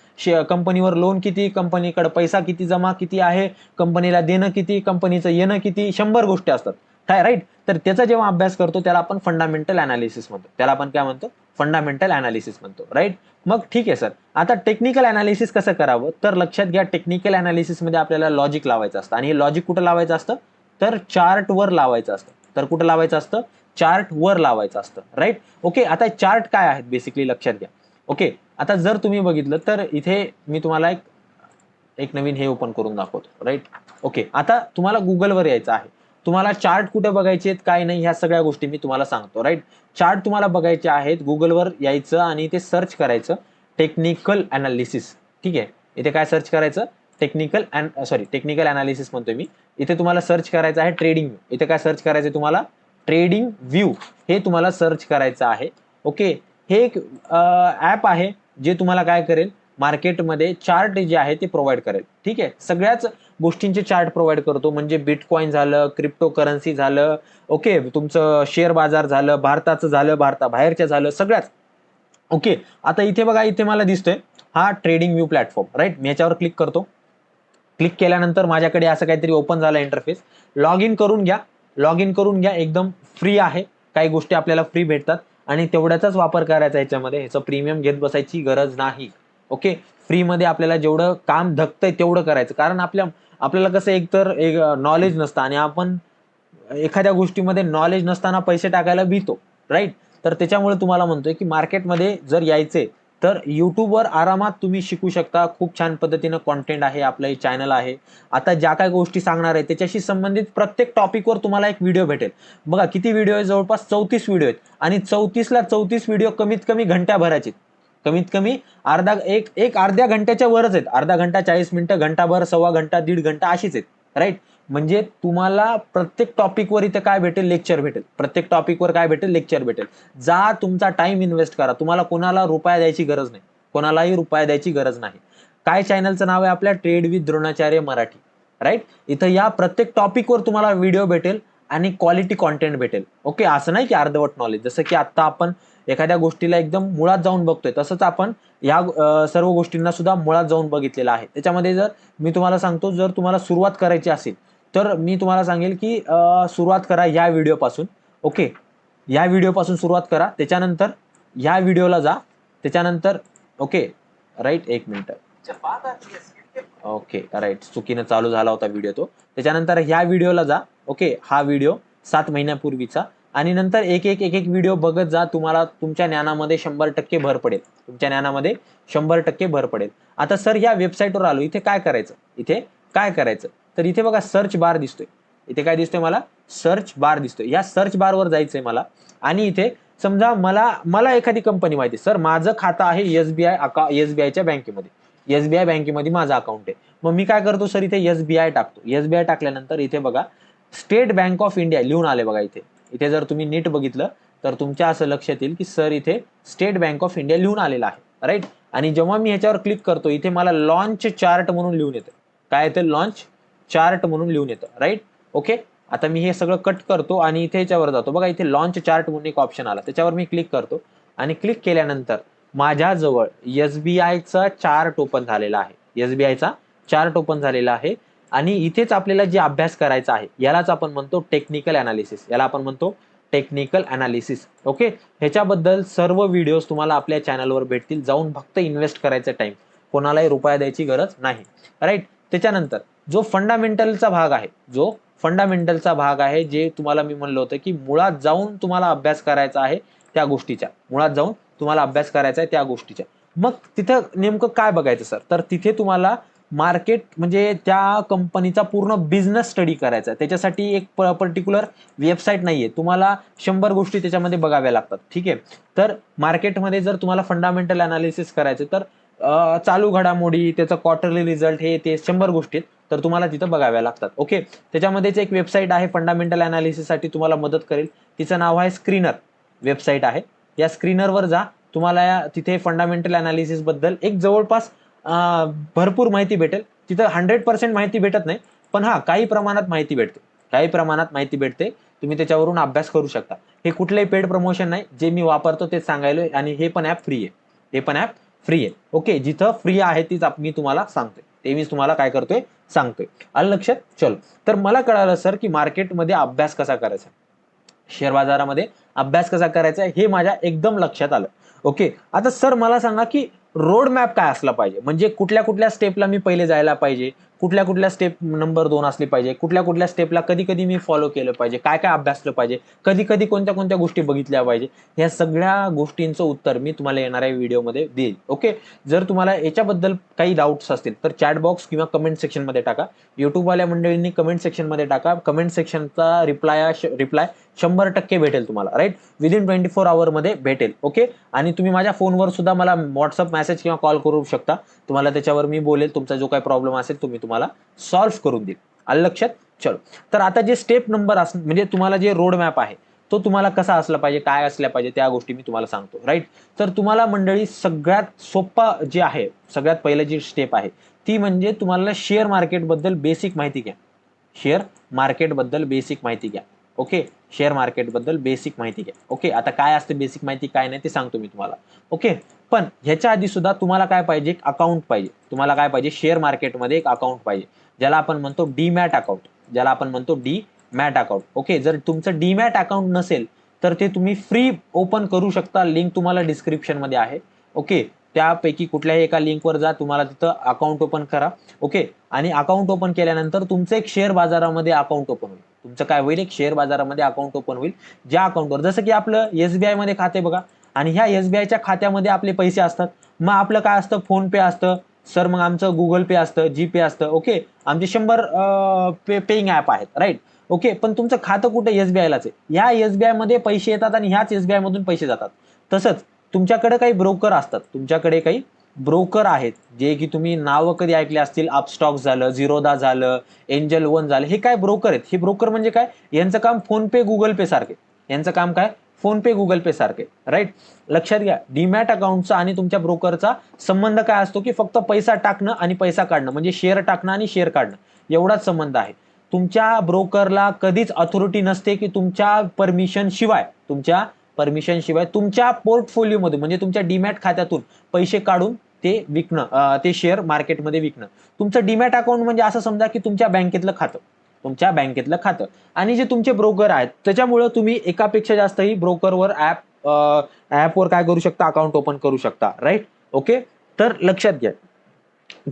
कंपनीवर लोन किती, कंपनीकडे पैसा किती जमा किती आहे, कंपनीला देणं किती, कंपनीचं येणं किती, 100 गोष्टी असतात. काय राईट. तर त्याचा जेव्हा अभ्यास करतो त्याला आपण फंडामेंटल अनालिसिस म्हणतो. त्याला आपण काय म्हणतो, फंडामेंटल अनालिसिस म्हणतो. राईट. मग ठीक आहे सर, आता टेक्निकल अनालिसिस कसं करावं, तर लक्षात घ्या, टेक्निकल अनालिसिस मध्ये आपल्याला लॉजिक लावायचं असतं. आणि हे लॉजिक कुठं लावायचं असतं, तर चार्ट वर लावायचं असतं. तर कुठं लावायचं असतं, चार्ट वर लावायचं असतं. राईट. ओके, आता चार्ट काय आहेत बेसिकली लक्षात घ्या. ओके, आता जर तुम्ही बघितलं तर इथे मी तुम्हाला एक एक नवीन हे ओपन करून दाखवतो. राईट. ओके, आता तुम्हाला गुगलवर यायचं आहे. तुम्हाला चार्ट कुठे बघायचे आहेत, काय नाही, ह्या सगळ्या गोष्टी मी तुम्हाला सांगतो. राईट. चार्ट तुम्हाला बघायचे आहेत, गुगलवर यायचं आणि ते सर्च करायचं टेक्निकल अनालिसिस. ठीक आहे. इथे काय सर्च करायचं, टेक्निकल अनालिसिस म्हणतोय मी. इथे तुम्हाला सर्च करायचं आहे ट्रेडिंग. इथे काय सर्च करायचं तुम्हाला, ट्रेडिंग व्ह्यू हे तुम्हाला सर्च करायचं आहे. ओके, हे एक ऍप आहे जे तुम्हाला काय करेल, मार्केटमध्ये चार्ट जे आहे ते प्रोव्हाइड करेल. ठीक आहे. सगळ्याच गोष्टींचे चार्ट प्रोव्हाइड करतो, म्हणजे बिटकॉइन झालं, क्रिप्टो करन्सी झालं, ओके, तुमचं शेअर बाजार झालं, भारताचं झालं, भारताबाहेरच्या झालं, सगळ्याच. ओके, आता इथे बघा, इथे मला दिसतोय हा ट्रेडिंग व्ह्यू प्लॅटफॉर्म. राईट. मी याच्यावर क्लिक करतो. क्लिक केल्यानंतर माझ्याकडे असं काहीतरी ओपन झालं इंटरफेस. लॉग इन करून घ्या. लॉग इन करून घ्या. एकदम फ्री आहे. काही गोष्टी आपल्याला फ्री भेटतात आणि तेवढ्याचाच वापर करायचा याच्यामध्ये. ह्याचं प्रीमियम घेत बसायची गरज नाही. ओके, फ्री मध्ये आपल्याला जेवढं काम धकतंय तेवढं करायचं. कारण आपल्याला कसं एकतर एक नॉलेज नसतं आणि आपण एखाद्या गोष्टीमध्ये नॉलेज नसताना पैसे टाकायला भीतो. राईट. तर त्याच्यामुळे तुम्हाला म्हणतोय की मार्केटमध्ये जर यायचे तर युट्यूबवर आरामात तुम्ही शिकू शकता. खूप छान पद्धतीनं कॉन्टेंट आहे, आपलं चॅनल आहे. आता ज्या काही गोष्टी सांगणार आहे त्याच्याशी संबंधित प्रत्येक टॉपिकवर तुम्हाला एक व्हिडिओ भेटेल. बघा किती व्हिडिओ आहे, जवळपास 34 व्हिडिओ आहेत आणि 34ला 34 व्हिडिओ कमीत कमी घंट्याभराचे, कमीत कमी अर्ध्या घंट्याच्या वरच आहेत. अर्धा घंटा, 40 मिनिटं, घंटाभर, सव्वा घंटा, दीड घंटा अशीच आहेत. राईट. म्हणजे तुम्हाला प्रत्येक टॉपिकवर इथे काय भेटेल, लेक्चर भेटेल. प्रत्येक टॉपिकवर काय भेटेल, लेक्चर भेटेल. जा, तुमचा टाइम इन्व्हेस्ट करा. तुम्हाला कोणाला रुपया द्यायची गरज नाही, कोणालाही रुपया द्यायची गरज नाही. काय चॅनलचं नाव आहे आपल्या, trade with Dronacharya Marathi. Right. इथं या प्रत्येक टॉपिकवर तुम्हाला व्हिडिओ भेटेल आणि क्वालिटी कॉन्टेंट भेटेल. ओके, असं नाही की अर्धवट नॉलेज. जसं की आता आपण एखाद्या गोष्टीला एकदम मुळात जाऊन बघतोय, तसंच आपण या सर्व गोष्टींना सुद्धा मुळात जाऊन बघितलेलं आहे. त्याच्यामध्ये जर मी तुम्हाला सांगतो, जर तुम्हाला सुरुवात करायची असेल तर मी तुम्हाला सांगेल की सुरुवात करा या व्हिडिओपासून. ओके, या व्हिडिओपासून सुरुवात करा. त्याच्यानंतर या व्हिडिओला जा. त्याच्यानंतर ओके, राईट, एक मिनिट. ओके, राईट, चुकीनं चालू झाला होता व्हिडिओ तो. त्याच्यानंतर ह्या व्हिडिओला जा. ओके, हा व्हिडिओ 7 महिन्यापूर्वीचा. आणि नंतर एक एक एक एक व्हिडिओ बघत जा. तुम्हाला तुमच्या ज्ञानामध्ये 100% भर पडेल. तुमच्या ज्ञानामध्ये 100% भर पडेल. आता सर या वेबसाईटवर आलो, इथे काय करायचं, इथे काय करायचं तर इथे बघा सर्च बार दिसतोय, इथे काय दिसतोय मला, सर्च बार दिसतोय. या सर्च बारवर जायचंय मला आणि इथे समजा मला मला एखादी कंपनी माहिती, सर माझं खातं आहे एसबीआयच्या बँकेमध्ये, एसबीआय बँकेमध्ये माझं अकाउंट आहे. मग मी काय करतो सर, इथे एसबीआय टाकतो. एसबीआय टाकल्यानंतर इथे बघा स्टेट बँक ऑफ इंडिया लिहून आले बघा. इथे इथे जर तुम्ही नीट बघितलं तर तुमच्या असं लक्षात येईल की सर इथे स्टेट बँक ऑफ इंडिया लिहून आलेला आहे, राईट. आणि जेव्हा मी ह्याच्यावर क्लिक करतो इथे मला लॉन्च चार्ट म्हणून लिहून येतं. काय येतं, लॉन्च चार्ट म्हणून लिहून येतं, राईट. ओके, आता मी हे सगळं कट करतो आणि इथे याच्यावर जातो. बघा इथे लॉन्च चार्ट म्हणून एक ऑप्शन आला, त्याच्यावर मी क्लिक करतो आणि क्लिक केल्यानंतर माझ्याजवळ एसबीआयचा चार्ट ओपन झालेला आहे. एसबीआयचा चार्ट ओपन झालेला आहे आणि इथेच आपल्याला जे अभ्यास करायचा आहे यालाच आपण म्हणतो टेक्निकल अनालिसिस. याला आपण म्हणतो टेक्निकल अनालिसिस. ओके, ह्याच्याबद्दल सर्व व्हिडिओज तुम्हाला आपल्या चॅनलवर भेटतील. जाऊन फक्त इन्व्हेस्ट करायचा टाइम, कोणालाही रुपया द्यायची गरज नाही, राईट. त्याच्यानंतर जो फंडामेंटलचा भाग आहे, जो फंडामेंटलचा भाग आहे, जे तुम्हाला मी म्हणलं होतं की मुळात जाऊन तुम्हाला अभ्यास करायचा आहे त्या गोष्टीच्या, मुळात जाऊन तुम्हाला अभ्यास करायचा आहे त्या गोष्टीच्या. मग तिथं नेमकं काय बघायचं सर, तर तिथे तुम्हाला मार्केट म्हणजे त्या कंपनीचा पूर्ण बिझनेस स्टडी करायचा आहे. त्याच्यासाठी एक पर्टिक्युलर वेबसाईट नाहीये, तुम्हाला 100 गोष्टी त्याच्यामध्ये बघाव्या लागतात, ठीक आहे. तर मार्केटमध्ये जर तुम्हाला फंडामेंटल अनालिसिस करायचं तर चालू घडामोडी, त्याचा क्वार्टरली रिझल्ट, हे ते 100 गोष्टी तर तुम्हाला तिथं बघाव्या लागतात. ओके, त्याच्यामध्येच एक वेबसाईट आहे फंडामेंटल अनालिसिससाठी तुम्हाला मदत करेल, तिचं नाव आहे स्क्रीनर वेबसाईट आहे. या स्क्रीनरवर जा, तुम्हाला तिथे फंडामेंटल अनालिसिस बद्दल एक जवळपास भरपूर माहिती भेटेल. तिथं 100% माहिती भेटत नाही, पण हा काही प्रमाणात माहिती भेटते, काही प्रमाणात माहिती भेटते. तुम्ही त्याच्यावरून अभ्यास करू शकता. हे कुठलंही पेड प्रमोशन नाही, जे मी वापरतो तेच सांगायलोय आणि हे पण ऍप फ्री आहे, हे पण ऍप फ्री आहे. ओके, जिथं फ्री आहे तीच मी तुम्हाला सांगतोय, ते मी तुम्हाला काय करतोय सांगतोय. आलं लक्षात. चलो, तर मला कळालं सर की मार्केटमध्ये अभ्यास कसा करायचा, शेअर बाजारामध्ये अभ्यास कसा करायचा हे माझ्या एकदम लक्षात आलं. ओके, आता सर मला सांगा की रोड मॅप काय असला पाहिजे, म्हणजे कुठल्या कुठल्या स्टेपला मी पहिले जायला पाहिजे, कुठल्या कुठल्या स्टेप नंबर 2 असली पाहिजे, कुठल्या कुठल्या स्टेपला कधी कधी मी फॉलो केलं पाहिजे, काय काय अभ्यासलं पाहिजे, कधी कधी कोणत्या कोणत्या गोष्टी बघितल्या पाहिजे, या सगळ्या गोष्टींचं उत्तर मी तुम्हाला येणाऱ्या व्हिडिओमध्ये देईल. ओके, जर तुम्हाला याच्याबद्दल काही डाऊट्स असतील तर चॅट बॉक्स किंवा कमेंट सेक्शन मध्ये टाका. युट्यूबवाल्या मंडळींनी कमेंट सेक्शन मध्ये टाका, कमेंट सेक्शनचा रिप्लाय 100% भेटेल तुम्हाला, राईट. विदिन 24 आवर मध्ये भेटेल. ओके, आणि तुम्ही माझ्या फोनवर सुद्धा मला व्हॉट्सअप मेसेज किंवा कॉल करू शकता, तुम्हाला त्याच्यावर मी बोलेल, तुमचा जो काही प्रॉब्लेम असेल तुम्ही तुम्हाला सॉल्व्ह करून देईल. आलं लक्षात. चलो, तर आता जे स्टेप नंबर म्हणजे तुम्हाला जे रोड मॅप आहे तो तुम्हाला कसा असला पाहिजे, काय असल्या पाहिजे, त्या गोष्टी मी तुम्हाला सांगतो, राईट. तर तुम्हाला मंडळी सगळ्यात सोपा जे आहे, सगळ्यात पहिलं जी स्टेप आहे ती म्हणजे तुम्हाला शेअर मार्केट बद्दल बेसिक माहिती घ्या. शेअर मार्केट बद्दल बेसिक माहिती घ्या. ओके, शेअर मार्केट बद्दल बेसिक माहिती घ्या. ओके, आता काय असते बेसिक माहिती, काय नाही ते सांगतो मी तुम्हाला. ओके, पण ह्याच्या आधी सुद्धा तुम्हाला काय पाहिजे, एक अकाउंट पाहिजे. तुम्हाला काय पाहिजे, शेअर मार्केटमध्ये एक अकाउंट पाहिजे, ज्याला आपण म्हणतो डीमॅट अकाउंट, ज्याला आपण म्हणतो डीमॅट अकाउंट. ओके, जर तुमचं डीमॅट अकाउंट नसेल तर ते तुम्ही फ्री ओपन करू शकता, लिंक तुम्हाला डिस्क्रिप्शन मध्ये आहे. ओके, त्यापैकी कुठल्याही एका लिंकवर जा, तुम्हाला तिथं अकाउंट ओपन करा. ओके, आणि अकाउंट ओपन केल्यानंतर तुमचं एक शेअर बाजारामध्ये अकाउंट ओपन होईल. तुमचं काय होईल, एक शेअर बाजारामध्ये अकाउंट ओपन होईल. ज्या अकाउंटवर, जसं की आपलं एसबीआय मध्ये खाते बघा, आणि ह्या एसबीआयच्या खात्यामध्ये आपले पैसे असतात. मग आपलं काय असतं, फोन पे असतं सर, मग आमचं गुगल पे असतं, जीपे असतं. ओके, आमचे 100 पेईंग ऍप आहेत, राईट. ओके, पण तुमचं खातं कुठे, एसबीआयलाच आहे. ह्या एसबीआय मध्ये पैसे येतात आणि ह्याच एसबीआय मधून पैसे जातात. तसंच तुमच्याकडे काही ब्रोकर असतात, तुमच्याकडे काही ब्रोकर आहेत, जे की तुम्ही नावं कधी ऐकले असतील, अपस्टॉक झालं, झिरोदा झालं, एंजल वन झालं, हे काय ब्रोकर आहेत. हे ब्रोकर म्हणजे काय, यांचं काम फोन पे गुगल पे सारखे, यांचं काम काय, फोन पे गुगल पे सारखे, राईट. लक्षात घ्या, डीमॅट अकाउंटचा आणि तुमच्या ब्रोकरचा संबंध काय असतो की फक्त पैसा टाकणं आणि पैसा काढणं, म्हणजे शेअर टाकणं आणि शेअर काढणं, एवढाच संबंध आहे. तुमच्या ब्रोकरला कधीच अथॉरिटी नसते की तुमच्या परमिशन शिवाय तुमच्या पोर्टफोलिओमध्ये, म्हणजे तुमच्या डीमॅट खात्यातून पैसे काढून ते विकणं, ते शेअर मार्केटमध्ये विकणं. तुमचं डीमॅट अकाउंट म्हणजे असं समजा की तुमच्या बँकेतलं खातं, तुमच्या बँकेतलं खातं. आणि जे तुमचे ब्रोकर आहेत त्याच्यामुळे तुम्ही एकापेक्षा जास्तही ब्रोकरवर ऍपवर काय करू शकता, अकाउंट ओपन करू शकता, राईट. ओके, तर लक्षात घ्या,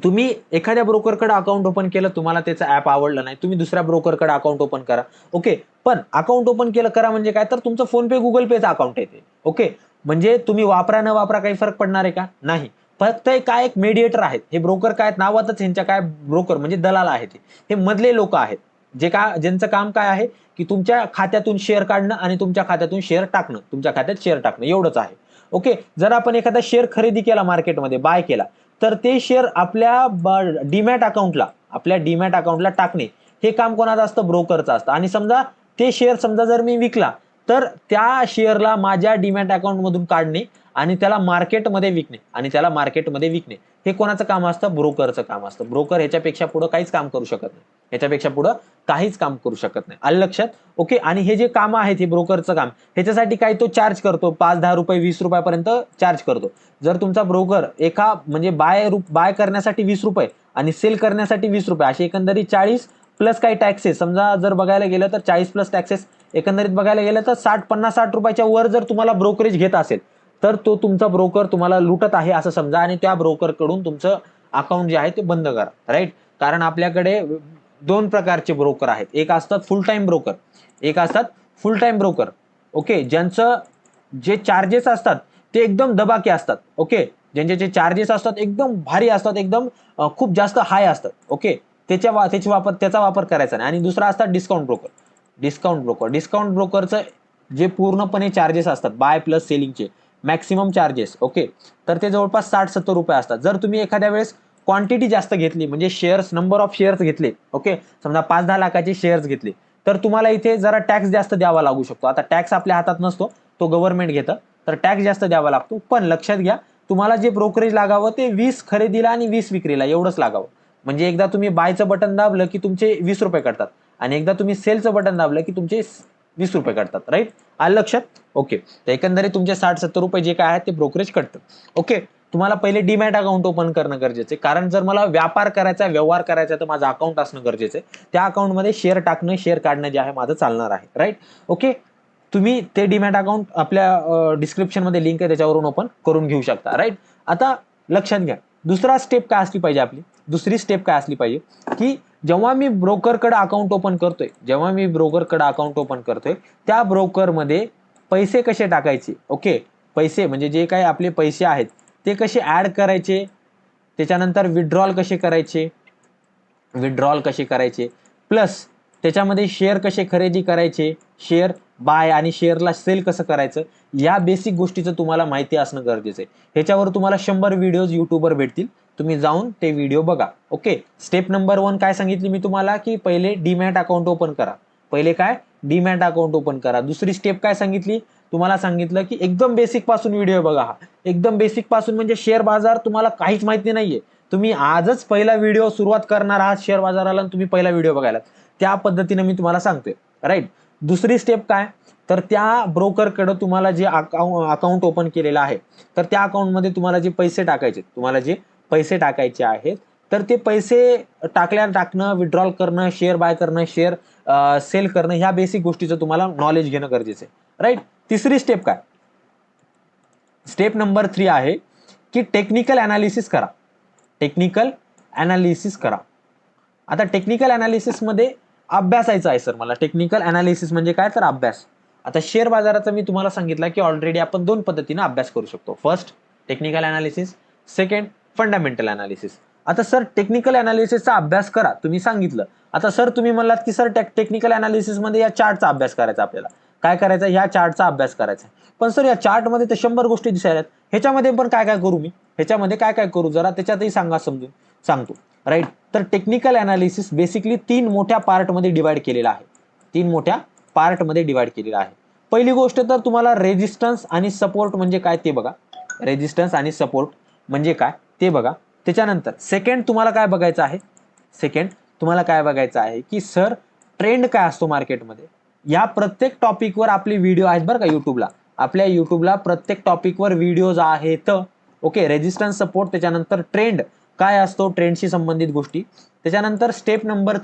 तुम्ही एखाद्या ब्रोकरकडे अकाउंट ओपन केलं, तुम्हाला त्याचं ऍप आवडलं नाही, तुम्ही दुसऱ्या ब्रोकरकडे अकाउंट ओपन करा. ओके, पण अकाउंट ओपन केलं करा म्हणजे काय, तर तुमचं फोन पे गुगल पेचं अकाउंट येते. ओके, म्हणजे तुम्ही वापरा न वापरा काही फरक पडणार आहे का, नाही. फक्त काय एक मेडिएटर आहेत. हे ब्रोकर काय आहेत, नावातच यांच्या काय ब्रोकर म्हणजे दलाल आहेत. हे मधले लोक आहेत जे ज्यांचं काम काय आहे की तुमच्या खात्यातून शेअर काढणं आणि तुमच्या खात्यातून शेअर टाकणं, तुमच्या खात्यात शेअर टाकणं एवढंच आहे. ओके, जर आपण एखादा शेअर खरेदी केला मार्केटमध्ये, बाय केला, तर ते शेअर आपल्या डीमॅट अकाउंटला टाकणे हे काम कोणाचं असतं, ब्रोकरचं असतं. आणि समजा ते शेअर जर मी विकला, तर त्या शेअरला माझ्या डीमॅट अकाउंट मधून काढणे आणि त्याला मार्केटमध्ये विकणे हे कोणाचं काम असतं, ब्रोकरचं काम असतं. ब्रोकर ह्याच्यापेक्षा पुढे काहीच काम करू शकत नाही, ह्याच्यापेक्षा पुढे काहीच काम करू शकत नाही. आलं लक्षात? ओके, आणि हे जे काम आहेत हे ब्रोकरचं काम, ह्याच्यासाठी काही तो चार्ज करतो, 5-10 रुपये 20 रुपयापर्यंत चार्ज करतो. जर तुमचा ब्रोकर एका म्हणजे बाय करण्यासाठी 20 रुपये आणि सेल करण्यासाठी 20 रुपये, असे एकंदरीत 40 प्लस काही टॅक्सेस, समजा जर बघायला गेलं तर 40 प्लस टॅक्सेस, एकंदरीत बघायला गेलं तर 50-60 रुपयाच्या वर जर तुम्हाला ब्रोकरेज घेत असेल, तर तो तुमचा ब्रोकर तुम्हाला लुटत आहे असं समजा, आणि त्या ब्रोकर कडून तुमचं अकाउंट जे आहे ते बंद करा. राईट? कारण आपल्याकडे 2 प्रकारचे ब्रोकर आहेत. एक असतात फुल टाइम ब्रोकर. ओके, ज्यांचं जे चार्जेस असतात ते एकदम दबाके असतात. ओके, ज्यांचे जे चार्जेस असतात एकदम भारी असतात, एकदम खूप जास्त हाय असतात. ओके, त्याचा वापर करायचा नाही. आणि दुसरा असतात डिस्काउंट ब्रोकरचं जे पूर्णपणे चार्जेस असतात बाय प्लस सेलिंगचे मॅक्सिमम चार्जेस, ओके, तर ते जवळपास 60-70 रुपये असतात. जर तुम्ही एखाद्या वेळेस क्वांटिटी जास्त घेतली, म्हणजे नंबर ऑफ शेअर्स घेतले, ओके, समजा 5-10 लाखाचे शेअर्स घेतले, तर तुम्हाला इथे जरा टॅक्स जास्त द्यावा लागू शकतो. आता टॅक्स आपल्या हातात नसतो, तो गव्हर्नमेंट घेतं, तर टॅक्स जास्त द्यावा लागतो. पण लक्षात घ्या, तुम्हाला जे ब्रोकरेज लागावं ते 20 खरेदीला आणि 20 विक्रीला एवढंच लागावं. म्हणजे एकदा तुम्ही बायचं बटन दाबलं की तुमचे 20 रुपये कटतात, आणि एकदा तुम्ही सेलचं बटन दाबलं की तुमचे 20 रुपये कटतात. राईट? आलं लक्षात? ओके, तर एकंदरीत तुमचे 60-70 रुपये जे काय आहेत ते ब्रोकरेज कटतं. ओके, तुम्हाला पहिले डीमॅट अकाउंट ओपन करणं गरजेचं आहे, कारण जर मला व्यवहार करायचा तर माझं अकाउंट असणं गरजेचं आहे. त्या अकाउंटमध्ये शेअर टाकणं, शेअर काढणं जे आहे माझं चालणार आहे. राईट? ओके, तुम्ही ते डीमॅट अकाउंट आपल्या डिस्क्रिप्शन मध्ये लिंक आहे त्याच्यावरून ओपन करून घेऊ शकता. राईट? आता लक्षात घ्या, दुसरी स्टेप काय असली पाहिजे की जेव्हा मी ब्रोकरकडे अकाउंट ओपन करतोय, त्या ब्रोकरमध्ये पैसे कसे टाकायचे. ओके, पैसे म्हणजे जे काही आपले पैसे आहेत ते कसे ऍड करायचे, त्याच्यानंतर विड्रॉल कसे करायचे, प्लस त्याच्यामध्ये शेअर कसे खरेदी करायचे, शेअर बाय आणि शेअरला सेल कसं करायचं, या बेसिक गोष्टीचं तुम्हाला माहिती असणं गरजेचं आहे. ह्याच्यावर तुम्हाला 100 व्हिडिओज युट्यूबवर भेटतील, तुम्ही जाऊन ते व्हिडिओ बघा. ओके, स्टेप नंबर 1 काय सांगितली मी तुम्हाला, की पहिले डीमॅट अकाउंट ओपन करा. दुसरी स्टेप काय सांगितली, तुम्हाला सांगितलं की एकदम बेसिक पासून व्हिडिओ बघा. हा एकदम बेसिक पासून म्हणजे शेअर बाजार तुम्हाला काहीच माहिती नाहीये, तुम्ही आजच पहिला व्हिडिओ सुरुवात करणार आहात शेअर बाजाराला, आणि तुम्ही पहिला व्हिडिओ बघायला, त्या पद्धतीने मी तुम्हाला सांगतोय. राईट? दुसरी स्टेप काय, तर त्या ब्रोकरकडे तुम्हाला जे अकाउंट ओपन केलेलं आहे, तर त्या अकाउंटमध्ये तुम्हाला जे पैसे टाकायचे आहेत, तर ते पैसे टाकणं, विड्रॉल करणं, शेअर बाय करणं, शेअर सेल करणं, ह्या बेसिक गोष्टीचं तुम्हाला नॉलेज घेणं गरजेचं आहे. राईट? तिसरी स्टेप काय, स्टेप नंबर 3 आहे की टेक्निकल अनालिसिस करा. आता टेक्निकल अनालिसिस मध्ये अभ्यासायचं आहे सर मला. टेक्निकल अनालिसिस म्हणजे काय, तर अभ्यास. आता शेअर बाजाराचा मी तुम्हाला सांगितलं की ऑलरेडी आपण 2 पद्धतीने अभ्यास करू शकतो. First technical analysis, second fundamental analysis. आता सर टेक्निकल अनालिसिसचा अभ्यास करा तुम्ही सांगितलं. आता सर तुम्ही म्हणलात की सर टेक्निकल अनालिसिस मध्ये या चार्टचा अभ्यास करायचा, आपल्याला काय करायचं, ह्या चार्टचा अभ्यास करायचा. पण सर या चार्ट मध्ये तर 100 गोष्टी दिसायला, ह्याच्यामध्ये पण काय काय करू जरा त्याच्यातही समजून सांगतो. राईट? तर टेक्निकल अनालिसिस बेसिकली 3 मोठ्या पार्टमध्ये डिवाइड केलेला आहे. पहिली गोष्ट तर तुम्हाला रेजिस्टन्स आणि सपोर्ट म्हणजे काय ते बघा. त्याच्यानंतर सेकंड तुम्हाला काय बघायचं आहे की सर ट्रेंड काय असतो मार्केटमध्ये. या प्रत्येक टॉपिकवर आपले व्हिडिओ आहेत बरं का युट्यूबला. आपल्या युट्यूबला प्रत्येक टॉपिकवर व्हिडिओज आहेत. ओके, रेजिस्टन्स, सपोर्ट, त्याच्यानंतर ट्रेंड काय असतो, ट्रेंडशी संबंधित गोष्टी. त्याच्यानंतर स्टेप नंबर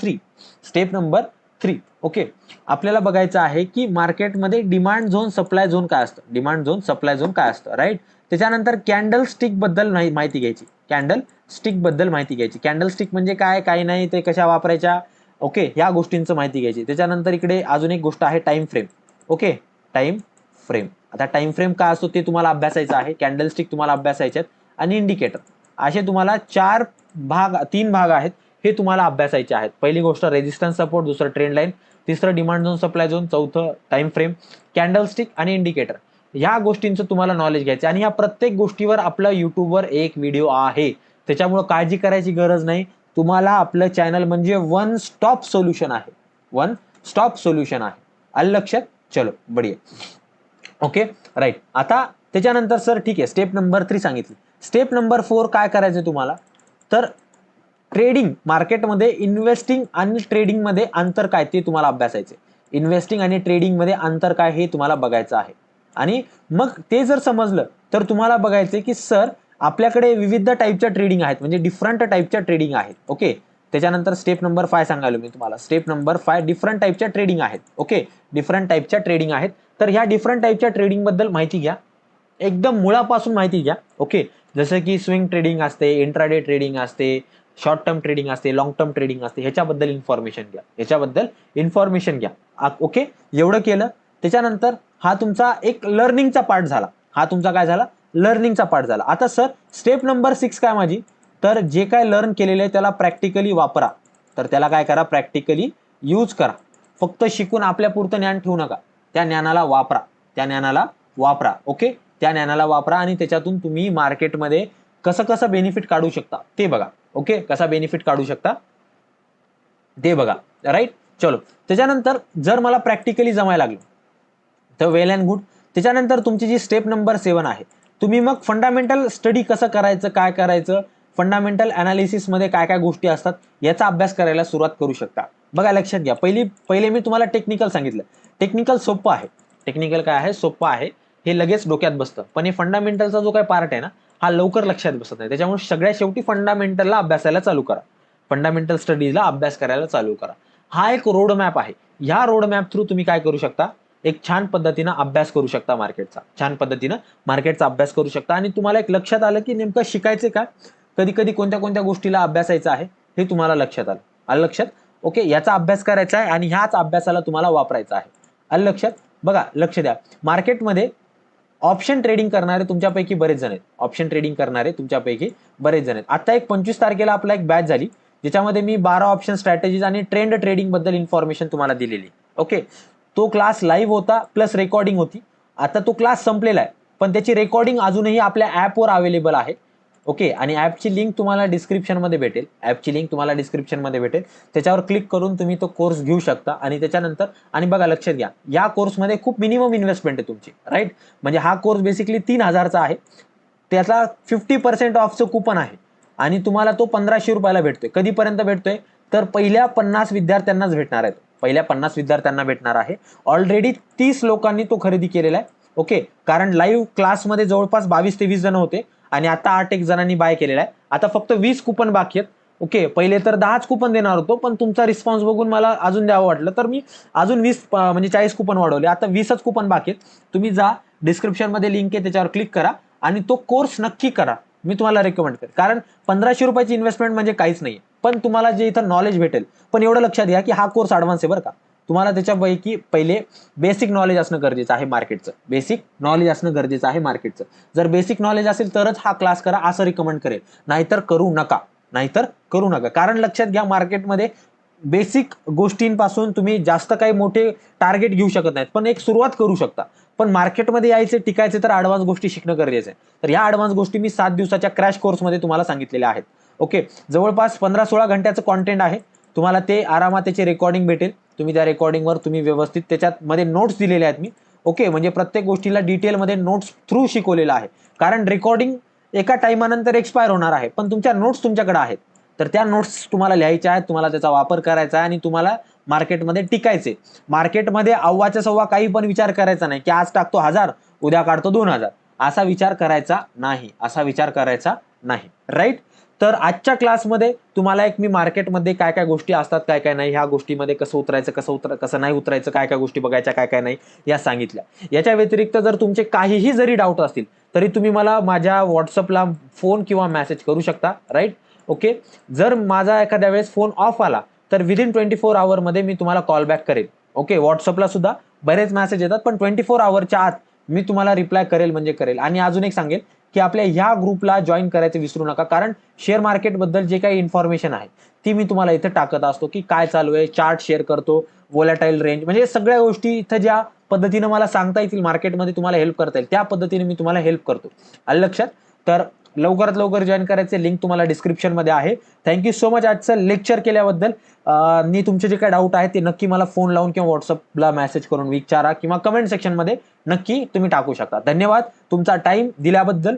3, ओके, आपल्याला बघायचं आहे की मार्केटमध्ये डिमांड झोन, सप्लाय झोन काय असतं. राईट? त्याच्यानंतर कॅन्डल स्टिक बद्दल माहिती घ्यायची. कॅन्डल स्टिक म्हणजे काय नाही, ते कशा वापरायच्या, ओके, ह्या गोष्टींचं माहिती घ्यायची. त्याच्यानंतर इकडे अजून एक गोष्ट आहे time frame. Okay, time frame. आता टाइम फ्रेम काय असतो ते तुम्हाला अभ्यासायचं आहे. कॅन्डल स्टिक तुम्हाला अभ्यासायचे आहेत, आणि इंडिकेटर, असे तुम्हाला 3 भाग आहेत, हे तुम्हाला अभ्यासायचे आहेत. पहिली गोष्ट रेजिस्टन्स सपोर्ट, दुसरं ट्रेंड लाईन, तिसरं डिमांड झोन सप्लाय झोन, चौथं टाइम फ्रेम, कॅन्डलस्टिक आणि इंडिकेटर. ह्या गोष्टींचं तुम्हाला नॉलेज घ्यायचं आणि ह्या प्रत्येक गोष्टीवर आपलं युट्यूबवर एक व्हिडिओ आहे, त्याच्यामुळे काळजी करायची गरज नाही. तुम्हाला आपलं चॅनल म्हणजे वन स्टॉप सोल्युशन आहे, वन स्टॉप सोल्युशन आहे. आलं लक्षात? चलो बढिया. Okay right. आता त्याच्यानंतर सर ठीक आहे, स्टेप नंबर 3 सांगितली. स्टेप नंबर 4 काय करायचं तुम्हाला, तर ट्रेडिंग मार्केटमध्ये इन्व्हेस्टिंग आणि ट्रेडिंग मध्ये अंतर काय ते तुम्हाला अभ्यासायचे. इन्व्हेस्टिंग आणि ट्रेडिंग मध्ये अंतर काय हे तुम्हाला बघायचं आहे. आणि मग ते जर समजलं तर तुम्हाला बघायचं की सर आपल्याकडे विविध टाईपच्या ट्रेडिंग आहेत, म्हणजे डिफरंट टाईपच्या ट्रेडिंग आहेत. ओके. त्याच्यानंतर स्टेप नंबर 5 सांगायलो मी तुम्हाला. स्टेप नंबर 5 डिफरंट टाईपच्या ट्रेडिंग आहेत. ओके, डिफरंट टाईपच्या ट्रेडिंग आहेत. तर ह्या डिफरंट टाईपच्या ट्रेडिंग बद्दल माहिती घ्या, एकदम मुळापासून माहिती घ्या. ओके, जसं की स्विंग ट्रेडिंग असते, इंट्राडे ट्रेडिंग असते, शॉर्ट टर्म ट्रेडिंग असते, लॉंग टर्म ट्रेडिंग असते, ह्याच्याबद्दल इन्फॉर्मेशन घ्या, ह्याच्याबद्दल इन्फॉर्मेशन घ्या. ओके, एवढं केलं त्याच्यानंतर हा तुमचा एक लर्निंगचा पार्ट झाला. हा तुमचा काय झाला, लर्निंगचा पार्ट झाला. आता सर स्टेप नंबर 6 काय माझी, तर जे काय लर्न केलेलं आहे त्याला प्रॅक्टिकली वापरा. तर त्याला काय करा, प्रॅक्टिकली यूज करा. फक्त शिकून आपल्या पुरतं ज्ञान ठेवू नका, त्या ज्ञानाला वापरा, त्या ज्ञानाला वापरा. ओके, त्या ज्ञानाला वापरा आणि त्याच्यातून तुम्ही मार्केटमध्ये कसं कसं बेनिफिट काढू शकता ते बघा. ओके, कसा बेनिफिट काढू शकता ते बघा. राईट. चलो, त्याच्यानंतर जर मला प्रॅक्टिकली जमायला लागलं तर वेल अँड गुड. त्याच्यानंतर तुमची जी स्टेप नंबर 7 आहे, तुम्ही मग फंडामेंटल स्टडी कसं करायचं, काय करायचं, फंडामेंटल अनालिसिस मध्ये काय काय गोष्टी असतात याचा अभ्यास करायला सुरुवात करू शकता. बघा लक्षात घ्या, पहिले मी तुम्हाला टेक्निकल सांगितलं. टेक्निकल सोपं आहे. टेक्निकल काय आहे, सोपं आहे, हे लगेच डोक्यात बसतं. पण हे फंडामेंटलचा जो काही पार्ट आहे ना, हा लवकर लक्षात बसत नाही. त्याच्यामुळे सगळ्यात शेवटी फंडामेंटलला अभ्यासायला चालू करा, फंडामेंटल स्टडीजला अभ्यास करायला चालू करा. हा एक रोड मॅप आहे. ह्या रोड मॅप थ्रू तुम्ही काय करू शकता, एक छान पद्धतीनं अभ्यास करू शकता मार्केटचा, छान पद्धतीनं मार्केटचा अभ्यास करू शकता. आणि तुम्हाला एक लक्षात आलं की नेमकं शिकायचं काय, कधी कधी कोणत्या कोणत्या गोष्टीला अभ्यासायचं आहे हे तुम्हाला लक्षात आलं. आलं लक्षात? ओके, याचा अभ्यास करायचा आहे आणि ह्याच अभ्यासाला तुम्हाला वापरायचा आहे. आलं लक्षात? बघा लक्ष द्या, मार्केटमध्ये ऑप्शन ट्रेडिंग करणारे तुमच्यापैकी बरेच जण आहेत. ऑप्शन ट्रेडिंग करणारे तुमच्यापैकी बरेच जण आहेत. आता एक 25 तारखेला आपला एक बॅच झाली, ज्याच्यामध्ये मी 12 ऑप्शन स्ट्रॅटेजीज आणि ट्रेंड ट्रेडिंग बद्दल इन्फॉर्मेशन तुम्हाला दिलेली. ओके, तो क्लास लाईव्ह होता प्लस रेकॉर्डिंग होती. आता तो क्लास संपलेला आहे, पण त्याची रेकॉर्डिंग अजूनही आपल्या ॲपवर अवेलेबल आहे. ओके, आणि ॲपची लिंक तुम्हाला डिस्क्रिप्शनमध्ये भेटेल. ॲपची लिंक तुम्हाला डिस्क्रिप्शनमध्ये भेटेल, त्याच्यावर क्लिक करून तुम्ही तो कोर्स घेऊ शकता. आणि त्याच्यानंतर आणि बघा लक्षात घ्या, या कोर्समध्ये खूप मिनिमम इन्व्हेस्टमेंट आहे तुमची. राईट, म्हणजे हा कोर्स बेसिकली 3000चा आहे, त्याचा 50% ऑफचं कुपन आहे आणि तुम्हाला तो 1500 रुपयाला भेटतोय. कधीपर्यंत भेटतोय, तर पहिल्या 50 विद्यार्थ्यांनाच भेटणार आहे. पहिल्या 50 विद्यार्थ्यांना भेटणार आहे. ऑलरेडी 30 लोकांनी तो खरेदी केलेला आहे. ओके, कारण लाईव्ह क्लासमध्ये जवळपास 22 ते 20 जण होते आणि आता 8 एक जणांनी बाय केलेला आहे. आता फक्त 20 कुपन बाकी आहेत. ओके, पहिले तर 10च कुपन देणार होतो, पण तुमचा रिस्पॉन्स बघून मला अजून द्यावं वाटलं, तर मी अजून 20 म्हणजे 40 कुपन वाढवले. आता 20च कुपन बाकी आहेत. तुम्ही जा, डिस्क्रिप्शनमध्ये लिंक आहे, त्याच्यावर क्लिक करा आणि तो कोर्स नक्की करा. मी तुम्हाला रेकमेंड करेन, कारण 1500 रुपयाची इन्व्हेस्टमेंट म्हणजे काहीच नाही, पण तुम्हाला जे इथं नॉलेज भेटेल. पण एवढं लक्षात घ्या की हा कोर्स ॲडव्हान्स आहे बरं का. तुम्हाला त्याच्यापैकी पहिले बेसिक नॉलेज असणं गरजेचं आहे मार्केटचं. बेसिक नॉलेज असणं गरजेचं आहे मार्केटचं. जर बेसिक नॉलेज असेल तरच हा क्लास करा असं रिकमेंड करेल, नाहीतर करू नका, नाहीतर करू नका. कारण लक्षात घ्या, मार्केटमध्ये बेसिक गोष्टींपासून तुम्ही जास्त काही मोठे टार्गेट घेऊ शकत नाहीत, पण एक सुरुवात करू शकता. पण मार्केटमध्ये यायचे, टिकायचे तर ॲडव्हान्स गोष्टी शिकणं गरजेचं आहे. तर या ॲडव्हान्स गोष्टी मी 7 दिवसाच्या क्रॅश कोर्समध्ये तुम्हाला सांगितलेल्या आहेत. ओके, जवळपास 15-16 घंट्याचं कॉन्टेंट आहे. तुम्हाला ते आरामात त्याची रेकॉर्डिंग भेटेल. तुम्ही त्या रेकॉर्डिंगवर तुम्ही व्यवस्थित त्याच्यामध्ये नोट्स दिलेले आहेत मी. ओके, म्हणजे प्रत्येक गोष्टीला डिटेलमध्ये नोट्स थ्रू शिकवलेलं आहे. कारण रेकॉर्डिंग एका टाइमानंतर एक्सपायर होणार आहे, पण तुमच्या नोट्स तुमच्याकडे आहेत. तर त्या नोट्स तुम्हाला लिहायच्या आहेत, तुम्हाला त्याचा वापर करायचा आहे आणि तुम्हाला मार्केटमध्ये टिकायचे. मार्केटमध्ये अव्वाच्या सव्वा काही पण विचार करायचा नाही की आज टाकतो 1000, उद्या काढतो 2000, असा विचार करायचा नाही, असा विचार करायचा नाही. राईट. तर आजच्या क्लासमध्ये तुम्हाला एक मी मार्केटमध्ये काय काय गोष्टी असतात, काय काय नाही, ह्या गोष्टीमध्ये कसं उतरायचं, कसं नाही उतरायचं, काय काय गोष्टी बघायच्या, काय काय नाही, या सांगितल्या. याच्या व्यतिरिक्त जर तुमचे काहीही जरी डाऊट असतील तरी तुम्ही मला माझ्या व्हॉट्सअपला फोन किंवा मेसेज करू शकता. राईट. ओके, जर माझा एखाद्या वेळेस फोन ऑफ आला तर विदिन 24 आवरमध्ये मी तुम्हाला कॉल बॅक करेल. ओके, व्हॉट्सअपला सुद्धा बरेच मेसेज येतात, पण 24 आवरच्या आत मी तुम्हाला रिप्लाय करेल म्हणजे करेल. आणि अजून एक सांगेल की आपल्या ह्या ग्रुपला जॉईन करायचं विसरू नका, कारण शेअर मार्केटबद्दल जे काही इन्फॉर्मेशन आहे ती मी तुम्हाला इथे टाकत असतो, की काय चालू आहे, चार्ट शेअर करतो, वोलॅटाईल रेंज, म्हणजे सगळ्या गोष्टी इथं ज्या पद्धतीने मला सांगता येतील मार्केटमध्ये तुम्हाला हेल्प करता येईल त्या पद्धतीने मी तुम्हाला हेल्प करतो. आलं लक्षात? तर लवकरात लवकर जॉईन करायचे लिंक तुम्हाला डिस्क्रिप्शन मध्ये आहे. थँक्यू सो मच आजचं लेक्चर केल्याबद्दल. मी तुमचे जे काही डाऊट आहे ते नक्की मला फोन लावून किंवा व्हॉट्सअपला मेसेज करून विचारा किंवा कमेंट सेक्शन मध्ये नक्की तुम्ही टाकू शकता. धन्यवाद तुमचा टाइम दिल्याबद्दल.